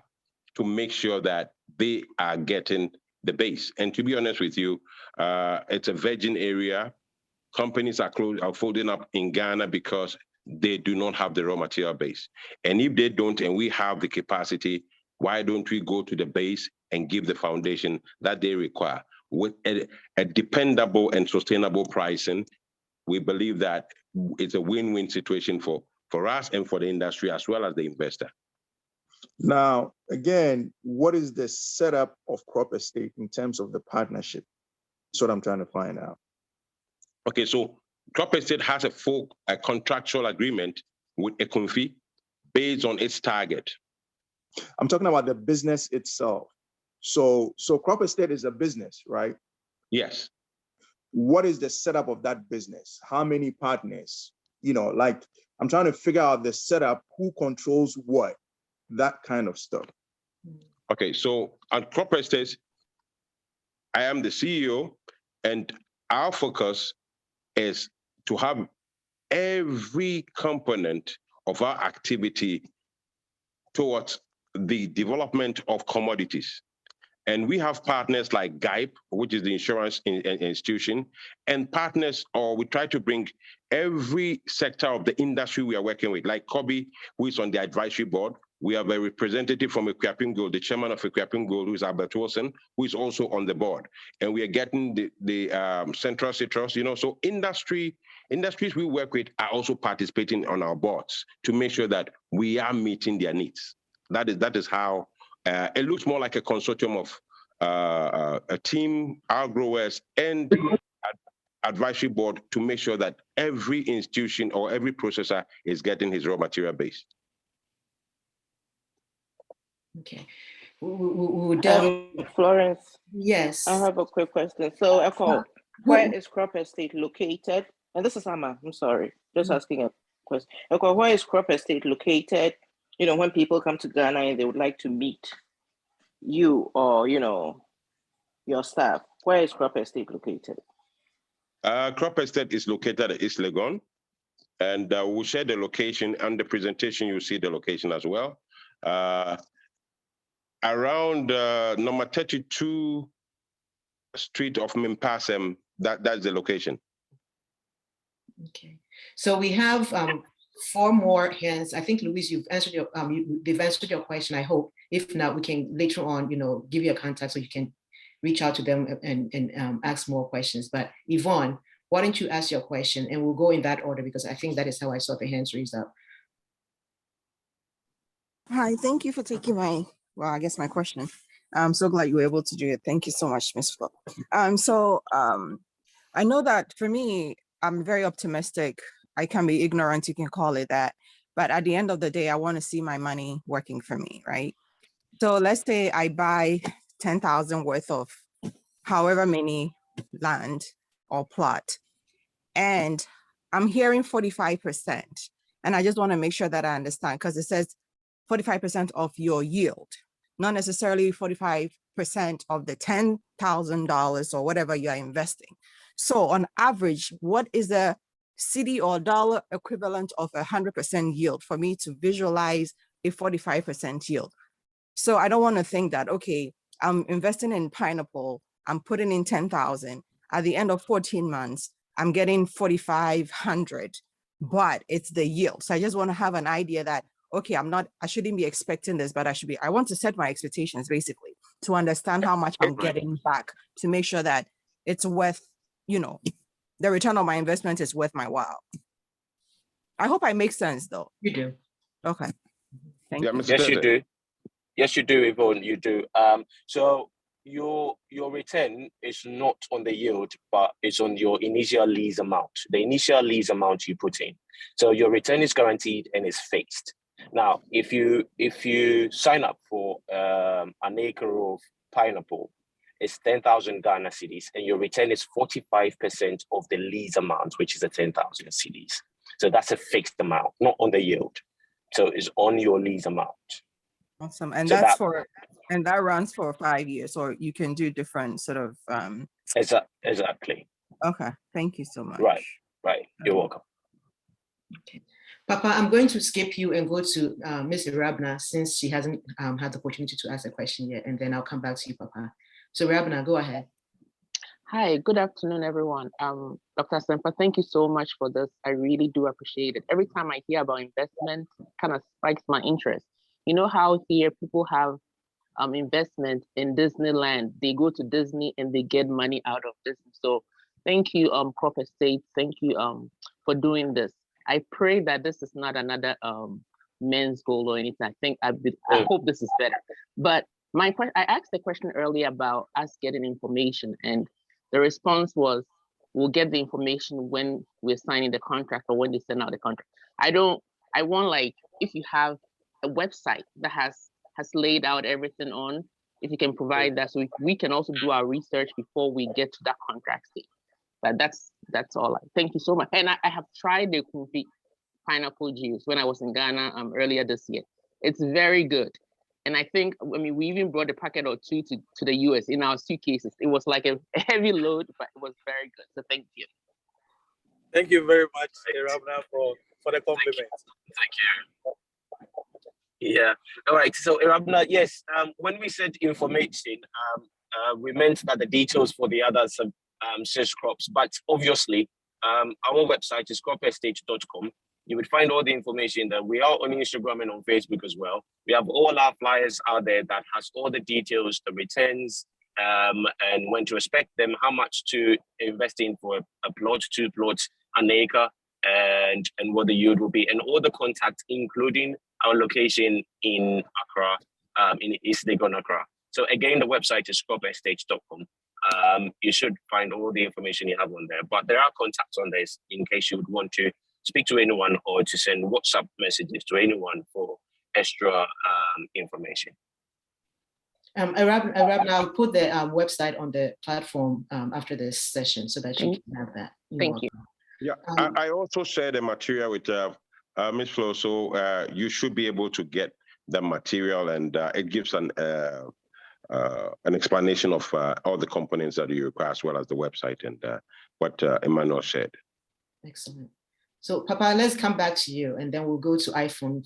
to make sure that they are getting the base. And to be honest with you, it's a virgin area. Companies are folding up in Ghana because they do not have the raw material base. And if they don't, and we have the capacity, why don't we go to the base and give the foundation that they require with a dependable and sustainable pricing? We believe that it's a win-win situation for us and for the industry as well as the investor. Now, again, what is the setup of Crop Estate in terms of the partnership? That's what I'm trying to find out. Okay, so Crop Estate has a contractual agreement with Ekunfi based on its target. I'm talking about the business itself. So Crop Estate is a business, right? Yes. What is the setup of that business? How many partners? Like, I'm trying to figure out the setup, who controls what, that kind of stuff. Okay, so at Crop Estates, I am the CEO, and our focus is to have every component of our activity towards the development of commodities. And we have partners like GhaPO, which is the insurance institution, and partners, or we try to bring every sector of the industry we are working with, like Kobe, who is on the advisory board. We have a representative from Recoup, the chairman of Recoup, who is Albert Wilson, who is also on the board. And we are getting the central citrus, so industries we work with are also participating on our boards to make sure that we are meeting their needs. That is how it looks more like a consortium of a team, our growers, and advisory board to make sure that every institution or every processor is getting his raw material base. Okay. We would Florence. Yes. I have a quick question. So, Echo, where is Crop Estate located? And this is Amma. I'm sorry, just asking a question. Echo, where is Crop Estate located? When people come to Ghana and they would like to meet you or your staff, where is Crop Estate located? Crop Estate is located at East Legon, and we'll share the location and the presentation. You'll see the location as well. Around number 32 Street of Mimpasem, that's the location. Okay, so we have 4 more hands. I think, Louise, you've answered they've answered your question, I hope. If not, we can later on, give you a contact so you can reach out to them and ask more questions. But Yvonne, why don't you ask your question, and we'll go in that order because I think that is how I saw the hands raised up. Hi, thank you for taking my question. I'm so glad you were able to do it. Thank you so much, Ms. Flo. I know that for me, I'm very optimistic. I can be ignorant, you can call it that. But at the end of the day, I want to see my money working for me, right? So let's say I buy 10,000 worth of however many land or plot, and I'm hearing 45%. And I just want to make sure that I understand, because it says 45% of your yield, not necessarily 45% of the $10,000 or whatever you're investing. So on average, what is the cedi or dollar equivalent of 100% yield for me to visualize a 45% yield? So I don't want to think that, okay, I'm investing in pineapple, I'm putting in 10,000. At the end of 14 months, I'm getting 4,500, but it's the yield. So I just want to have an idea that, okay, I shouldn't be expecting this, but I want to set my expectations basically to understand how much I'm getting back, to make sure that it's worth, the return on my investment is worth my while. I hope I make sense though. You do. Okay. Thank you. Yes, you do. Yes, you do, Yvonne, you do. So your return is not on the yield, but it's on your initial lease amount, the initial lease amount you put in. So your return is guaranteed and is fixed. Now, if you sign up for an acre of pineapple, it's 10,000 Ghana cedis, and your return is 45% of the lease amount, which is the 10,000 cedis. So that's a fixed amount, not on the yield. So it's on your lease amount. Awesome. And So that's and that runs for 5 years, or you can do different sort of Exactly. Okay, thank you so much. Right. You're welcome. Okay. Papa, I'm going to skip you and go to Ms. Irabna, since she hasn't had the opportunity to ask a question yet, and then I'll come back to you, Papa. So Irabna, go ahead. Hi, good afternoon, everyone. Dr. Sempa, thank you so much for this. I really do appreciate it. Every time I hear about investment, kind of spikes my interest. You know how here people have investment in Disneyland. They go to Disney and they get money out of Disney. So thank you, Crop Estates. Thank you for doing this. I pray that this is not another men's goal or anything. I hope this is better. But I asked a question earlier about us getting information, and the response was, we'll get the information when we're signing the contract or when they send out the contract. I want, like, if you have a website that has laid out everything on, if you can provide that, so we can also do our research before we get to that contract stage. But that's all. Thank you so much. And I have tried the Kumfi pineapple juice when I was in Ghana earlier this year. It's very good. And I think, we even brought a packet or two to the US in our suitcases. It was like a heavy load, but it was very good. So thank you. Thank you very much, Irabna, for the compliment. Thank you. Yeah. All right. So Irabna, yes. When we said information, we meant that the details for the other sales crops, but obviously, our website is cropestate.com. You would find all the information there. We are on Instagram and on Facebook as well. We have all our flyers out there that has all the details, the returns, and when to expect them, how much to invest in for a plot, 2 plots, an acre, and what the yield will be, and all the contacts, including our location in Accra, in East Legon, Accra. So again, the website is cropestate.com. You should find all the information you have on there, but there are contacts on this in case you would want to speak to anyone or to send WhatsApp messages to anyone for extra information. Irabna, I'll put the website on the platform after this session so that you can have that. Thank you. Yeah, I also shared a material with Ms. Flo, so you should be able to get the material, and it gives an explanation of all the components that you require, as well as the website and what Emmanuel shared. Excellent. So Papa, let's come back to you, and then we'll go to iPhone,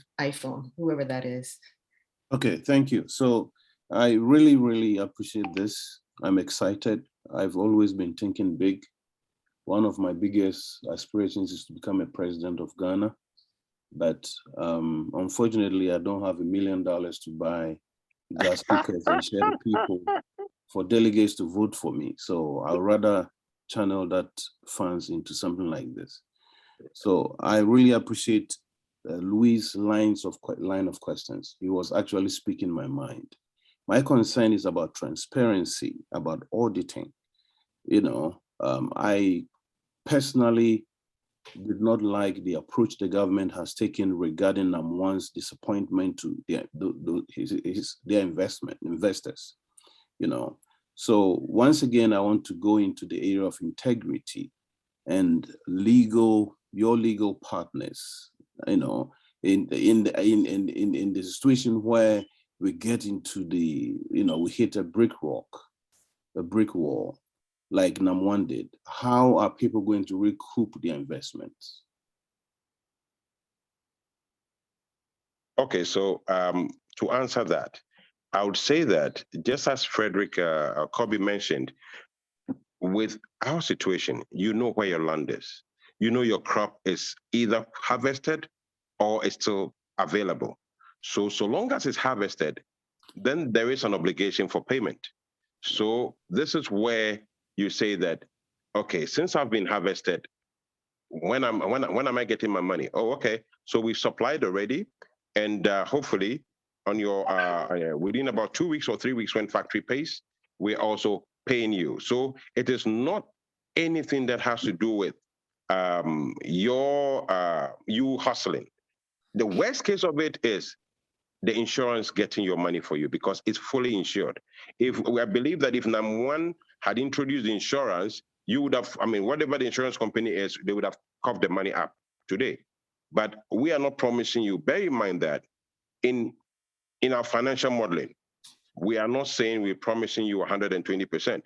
whoever that is. Okay, thank you. So I really, really appreciate this. I'm excited. I've always been thinking big. One of my biggest aspirations is to become a president of Ghana. But unfortunately, I don't have $1 million to buy gas cookers and share the people for delegates to vote for me. So I'll rather channel that funds into something like this. So I really appreciate Louis' line of questions. He was actually speaking my mind. My concern is about transparency, about auditing. I personally did not like the approach the government has taken regarding NAM1's disappointment to their investors. So once again, I want to go into the area of integrity and your legal partners, in the situation where we get into we hit a brick wall, like NAM1 did. How are people going to recoup their investments? Okay, so to answer that, I would say that just as Frederick Kobe mentioned, with our situation, you know where your land is. You know your crop is either harvested or is still available. So long as it's harvested, then there is an obligation for payment. So this is where you say that, okay, since I've been harvested, when am I getting my money? Oh, okay. So we've supplied already, and hopefully on your within about 2 weeks or 3 weeks when factory pays, we're also paying you. So it is not anything that has to do with you hustling. The worst case of it is the insurance getting your money for you because it's fully insured. I believe that if NAM1 had introduced the insurance, you would have, whatever the insurance company is, they would have coughed the money up today. but we are not promising you. Bear in mind that in our financial modeling, we are not saying we're promising you 120%.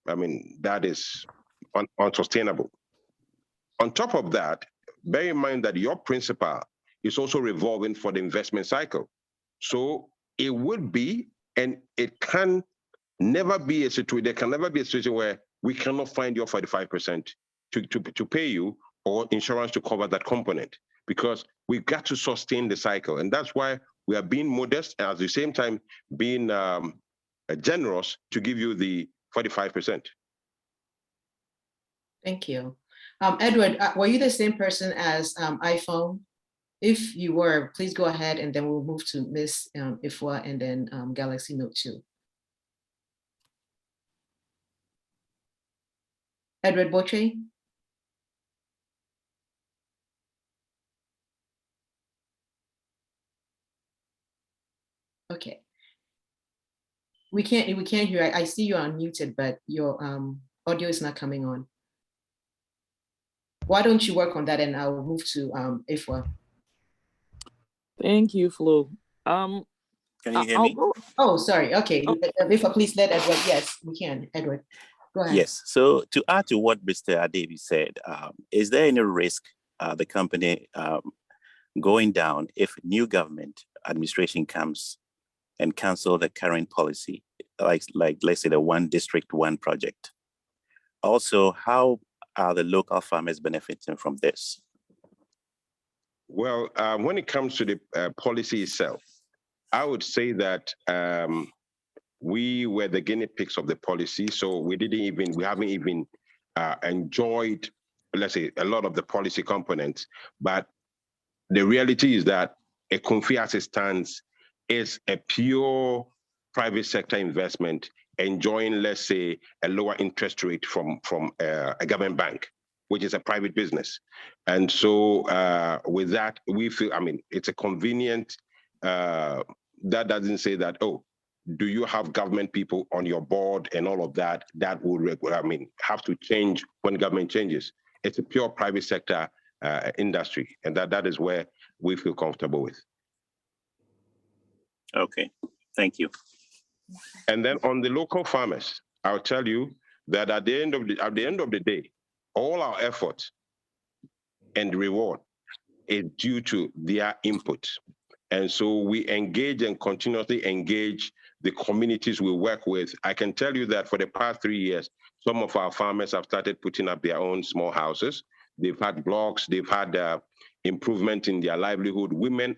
I mean, that is unsustainable. On top of that, bear in mind that your principal is also revolving for the investment cycle. So it would be, and it can never be a situation, there can never be a situation where we cannot find your 45% to pay you or insurance to cover that component, because we've got to sustain the cycle. And that's why we are being modest and at the same time being generous to give you the 45%. Thank you. Edward, were you the same person as iPhone? If you were, please go ahead, and then we'll move to Ms. Ifwa and then Galaxy Note 2. Edward Boche? Okay. We can't hear. I see you're unmuted, but your audio is not coming on. Why don't you work on that, and I'll move to Ifwa. Thank you, Flo. Can you hear me? Oh, sorry. Okay. Oh. Ifwa, please let Edward. Yes, we can. Edward, go ahead. Yes. So to add to what Mr. Adebi said, is there any risk the company going down if new government administration comes and cancel the current policy, like let's say the one district, one project? Also, how are the local farmers benefiting from this? Well, when it comes to the policy itself, I would say that we were the guinea pigs of the policy. So we haven't even enjoyed, let's say, a lot of the policy components. But the reality is that a Ekumfi as it stands is a pure private sector investment enjoying, let's say, a lower interest rate from a government bank, which is a private business. And so with that, we feel, I mean, it's a convenient, that doesn't say that, oh, do you have government people on your board and all of that? That would, I mean, have to change when government changes. It's a pure private sector industry, and that is where we feel comfortable with. Okay, thank you. And then on the local farmers, I'll tell you that at the end of the day, all our effort and reward is due to their input. And so we engage and continuously engage the communities we work with. I can tell you that for the past 3 years, some of our farmers have started putting up their own small houses. They've had blocks, they've had improvement in their livelihood. Women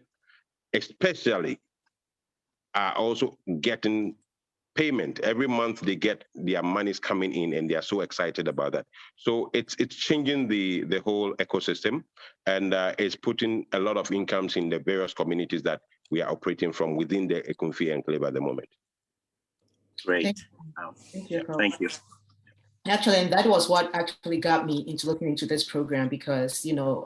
especially are also getting payment. Every month they get their monies coming in, and they are so excited about that. So it's changing the whole ecosystem, and it's putting a lot of incomes in the various communities that we are operating from within the Ekumfi enclave at the moment. Great. Thank you. Thank you. Actually, and that was what actually got me into looking into this program, because, you know,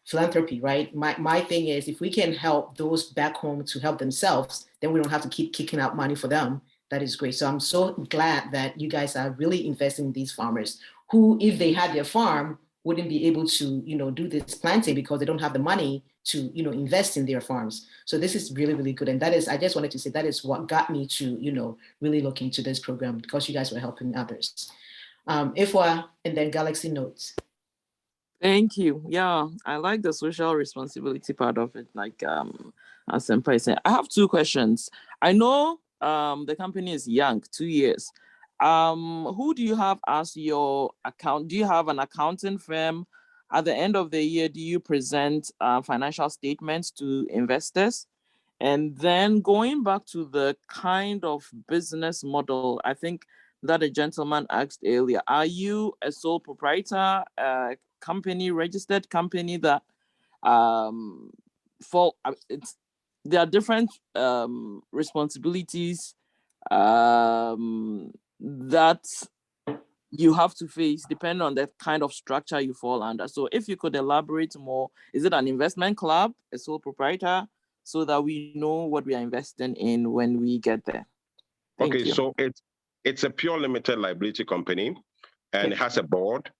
philanthropy, right? My thing is, if we can help those back home to help themselves, then we don't have to keep kicking out money for them. That is great. So I'm so glad that you guys are really investing in these farmers who, if they had their farm, wouldn't be able to, you know, do this planting because they don't have the money to, you know, invest in their farms. So this is really, really good. And that is, I just wanted to say, that is what got me to, you know, really look into this program, because you guys were helping others. Ifwa and then Galaxy Notes. Thank you. Yeah, I like the social responsibility part of it. Like as Senpai said, I have 2 questions. I know the company is young, 2 years. Who do you have as your account? Do you have an accounting firm? At the end of the year, do you present financial statements to investors? And then going back to the kind of business model, I think that a gentleman asked earlier, are you a sole proprietor, company, registered company that there are different responsibilities that you have to face depending on the kind of structure you fall under. So if you could elaborate more, is it an investment club, a sole proprietor, so that we know what we are investing in when we get there? Thank you. So it's a pure limited liability company, and it has a board,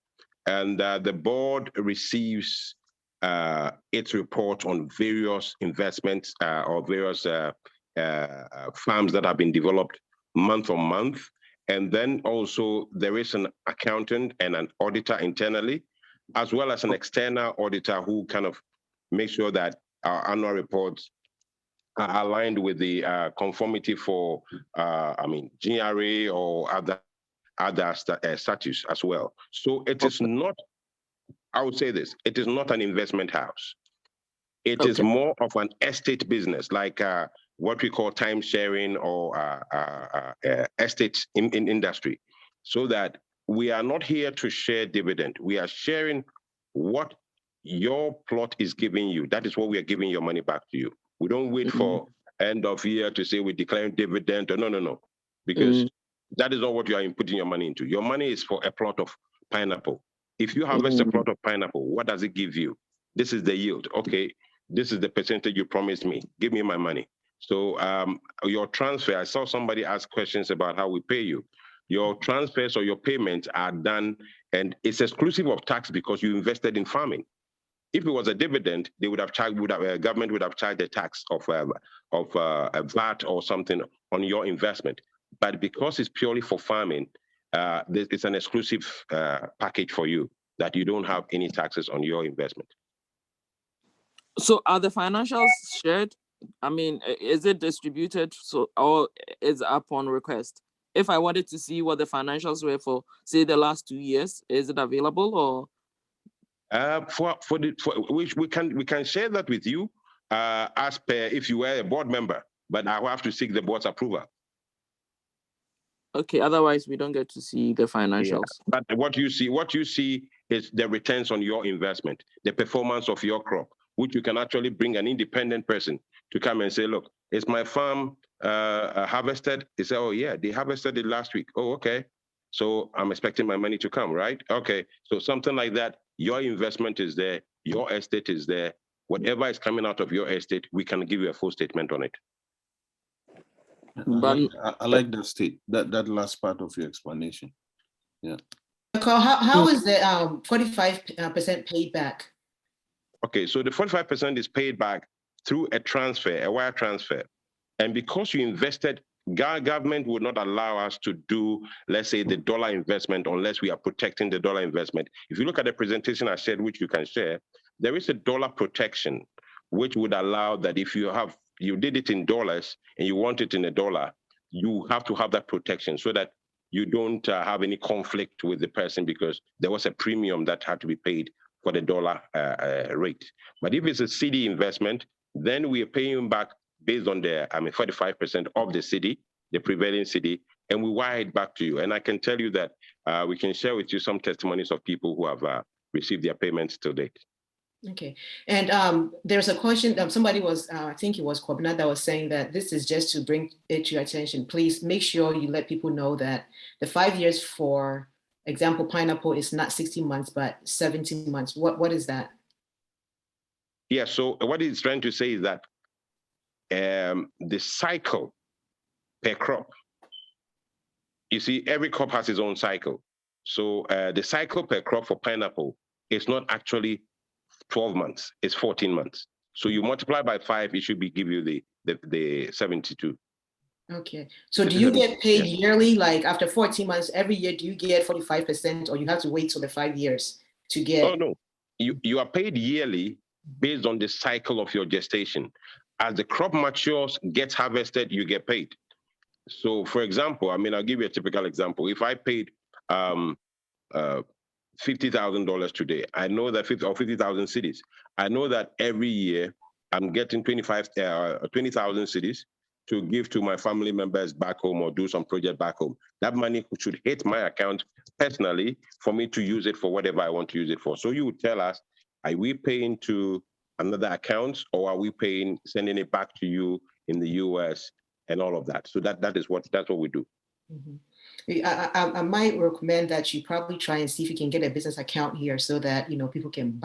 and the board receives its report on various investments or various farms that have been developed month on month. And then also there is an accountant and an auditor internally, as well as an external auditor who kind of makes sure that our annual reports are aligned with the conformity for, GRA or other statutes as well. So it is not, I would say this, it is not an investment house. It is more of an estate business, like what we call time sharing or estate in industry, so that we are not here to share dividend. We are sharing what your plot is giving you. That is what we are giving your money back to you. We don't wait for end of year to say we're declaring dividend. Or no, because that is not what you are putting your money into. Your money is for a plot of pineapple. If you harvest a plot of pineapple, what does it give you? This is the yield. Okay, this is the percentage you promised me. Give me my money. So your transfer, I saw somebody ask questions about how we pay you. Your transfers or your payments are done, and it's exclusive of tax because you invested in farming. If it was a dividend, they would have charged. Government would have charged a tax of a VAT or something on your investment. But because it's purely for farming, it's an exclusive package for you that you don't have any taxes on your investment. So are the financials shared? I mean, is it distributed or is it upon request? If I wanted to see what the financials were for, say, the last 2 years, is it available or? Which we can share that with you as per if you were a board member, but I will have to seek the board's approval. Okay, otherwise we don't get to see the financials. Yeah. But what you see is the returns on your investment, the performance of your crop, which you can actually bring an independent person to come and say, look, is my farm harvested? They say, oh yeah, they harvested it last week. Oh, okay. So I'm expecting my money to come, right? Okay, so something like that, your investment is there, your estate is there, whatever is coming out of your estate, we can give you a full statement on it. I like that last part of your explanation. Yeah. How is the 45% paid back? Okay, so the 45% is paid back through a transfer, a wire transfer. And because you invested, government would not allow us to do, let's say, the dollar investment unless we are protecting the dollar investment. If you look at the presentation I shared, which you can share, there is a dollar protection, which would allow that if you did it in dollars and you want it in a dollar, you have to have that protection so that you don't have any conflict with the person because there was a premium that had to be paid for the dollar rate. But if it's a CD investment, then we are paying back based on the 45% of the city, the prevailing city, and we wire it back to you. And I can tell you that we can share with you some testimonies of people who have received their payments to date. Okay, and there's a question, somebody was, I think it was Kwabena that was saying that this is just to bring it to your attention. Please make sure you let people know that the 5 years, for example, pineapple is not 60 months, but 17 months. What is that? Yeah, so what he's trying to say is that the cycle per crop, you see, every crop has its own cycle. So the cycle per crop for pineapple is not actually 12 months, it's 14 months. So you multiply by 5, it should give you the 72. Okay, so do you get paid yearly, like after 14 months, every year, do you get 45% or you have to wait till the 5 years to get? Oh, no, you are paid yearly based on the cycle of your gestation. As the crop matures, gets harvested, you get paid. So for example, I'll give you a typical example. If I paid $50,000 today, I know that 50,000 cities. I know that every year I'm getting 20,000 cities to give to my family members back home or do some project back home. That money should hit my account personally for me to use it for whatever I want to use it for. So you would tell us, are we paying to another account or are we sending it back to you in the US and all of that? So that's what we do. Mm-hmm. I might recommend that you probably try and see if you can get a business account here so that people can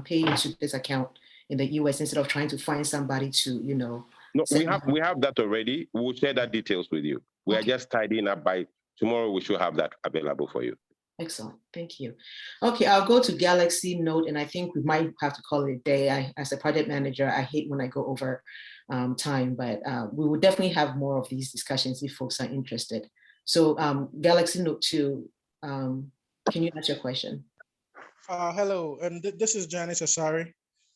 pay into this account in the US instead of trying to find somebody to No, we have that already. We'll share that details with you. We are just tidying up. By tomorrow we should have that available for you. Excellent, thank you. Okay, I'll go to Galaxy Note, and I think we might have to call it a day. As a project manager, I hate when I go over time, but we will definitely have more of these discussions if folks are interested. So Galaxy Note 2, can you ask your question? Hello, and this is Janice Asari,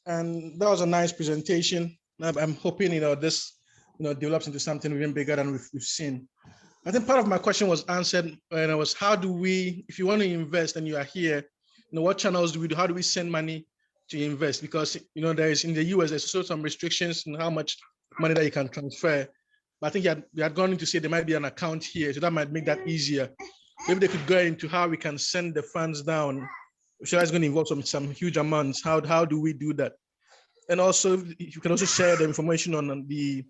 and that was a nice presentation. I'm hoping this develops into something even bigger than we've seen. I think part of my question was answered, and it was how do we, if you want to invest and you are here, what channels do we do? How do we send money to invest? Because there is in the US there's also some restrictions on how much money that you can transfer. But I think you had gone into say there might be an account here, so that might make that easier. Maybe they could go into how we can send the funds down. Sure, it's going to involve some huge amounts. How do we do that? And also, you can also share the information on the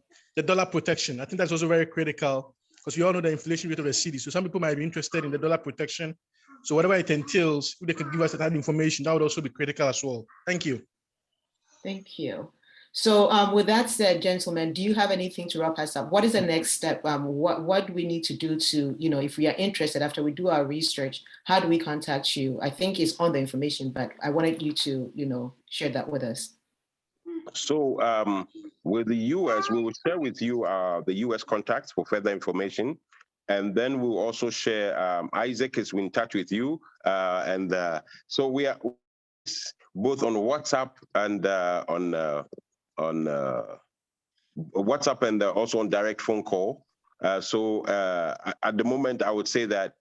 dollar protection. I think that's also very critical because we all know the inflation rate of the city. So some people might be interested in the dollar protection. So whatever it entails, if they could give us that information, that would also be critical as well. Thank you. Thank you. So with that said, gentlemen, do you have anything to wrap us up? What is the next step? What do we need to do to, if we are interested after we do our research, how do we contact you? I think it's on the information, but I wanted you to, share that with us. So with the US, we will share with you the US contacts for further information. And then we'll also share, Isaac is in touch with you. So we are both on WhatsApp and on WhatsApp and also on direct phone call. So at the moment, I would say that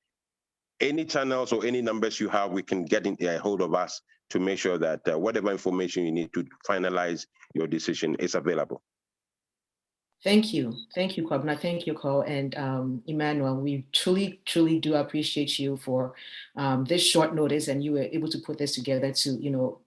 any channels or any numbers you have, we can get a hold of us to make sure that whatever information you need to finalize your decision is available. Thank you, Kwabena. Thank you, Cole and Emmanuel. We truly do appreciate you for this short notice, and you were able to put this together to,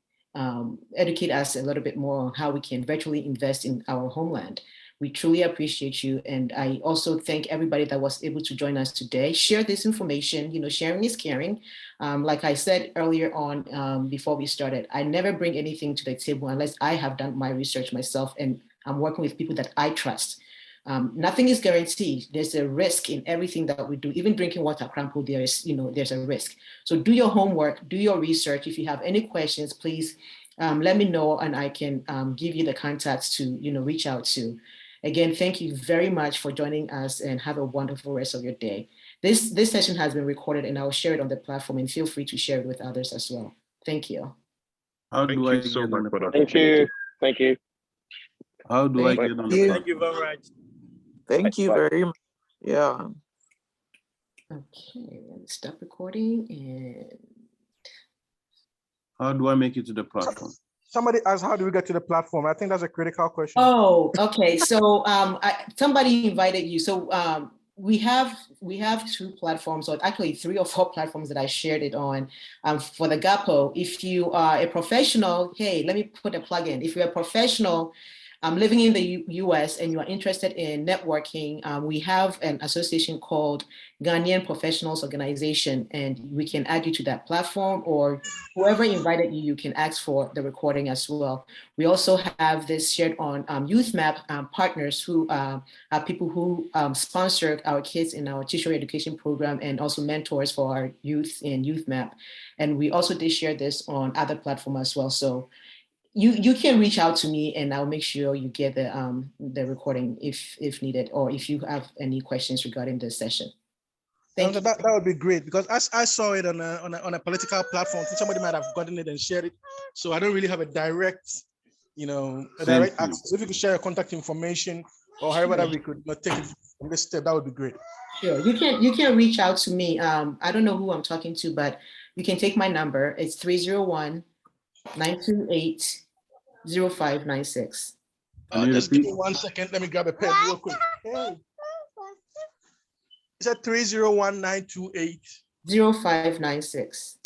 educate us a little bit more on how we can virtually invest in our homeland. We truly appreciate you, and I also thank everybody that was able to join us today. Share this information. Sharing is caring. Like I said earlier on, before we started, I never bring anything to the table unless I have done my research myself and I'm working with people that I trust. Nothing is guaranteed. There's a risk in everything that we do. Even drinking water, Crampo, there's a risk. So do your homework, do your research. If you have any questions, please let me know, and I can give you the contacts to reach out to. Again, thank you very much for joining us, and have a wonderful rest of your day. This session has been recorded, and I'll share it on the platform, and feel free to share it with others as well. Thank you. Thank you so much for that. Thank you. How do I get on the platform? Thank you very much. Thank you very much. Yeah. Okay, let me stop recording. And how do I make it to the platform? Somebody asked, how do we get to the platform? I think that's a critical question. Oh, okay. So somebody invited you. So we have 2 platforms, or actually 3 or 4 platforms that I shared it on for the GhaPO. If you are a professional, hey, let me put a plug in. If you're a professional living in the US and you are interested in networking, we have an association called Ghanaian Professionals Organization, and we can add you to that platform, or whoever invited you, you can ask for the recording as well. We also have this shared on YouthsMAP partners, who are people who sponsor our kids in our tertiary education program, and also mentors for our youth in YouthsMAP. And we also did share this on other platforms as well. So you can reach out to me, and I'll make sure you get the recording if needed, or if you have any questions regarding this session. Thank you. That would be great, because I saw it on a political platform. Somebody might have gotten it and shared it, so I don't really have a direct, direct access. So if you could share your contact information, or however that we could take it from this step, that would be great. Sure, you can reach out to me. I don't know who I'm talking to, but you can take my number. It's 301-928-0596. Just give me 1 second. Let me grab a pen real quick. Hey. Is that 301-928-0596?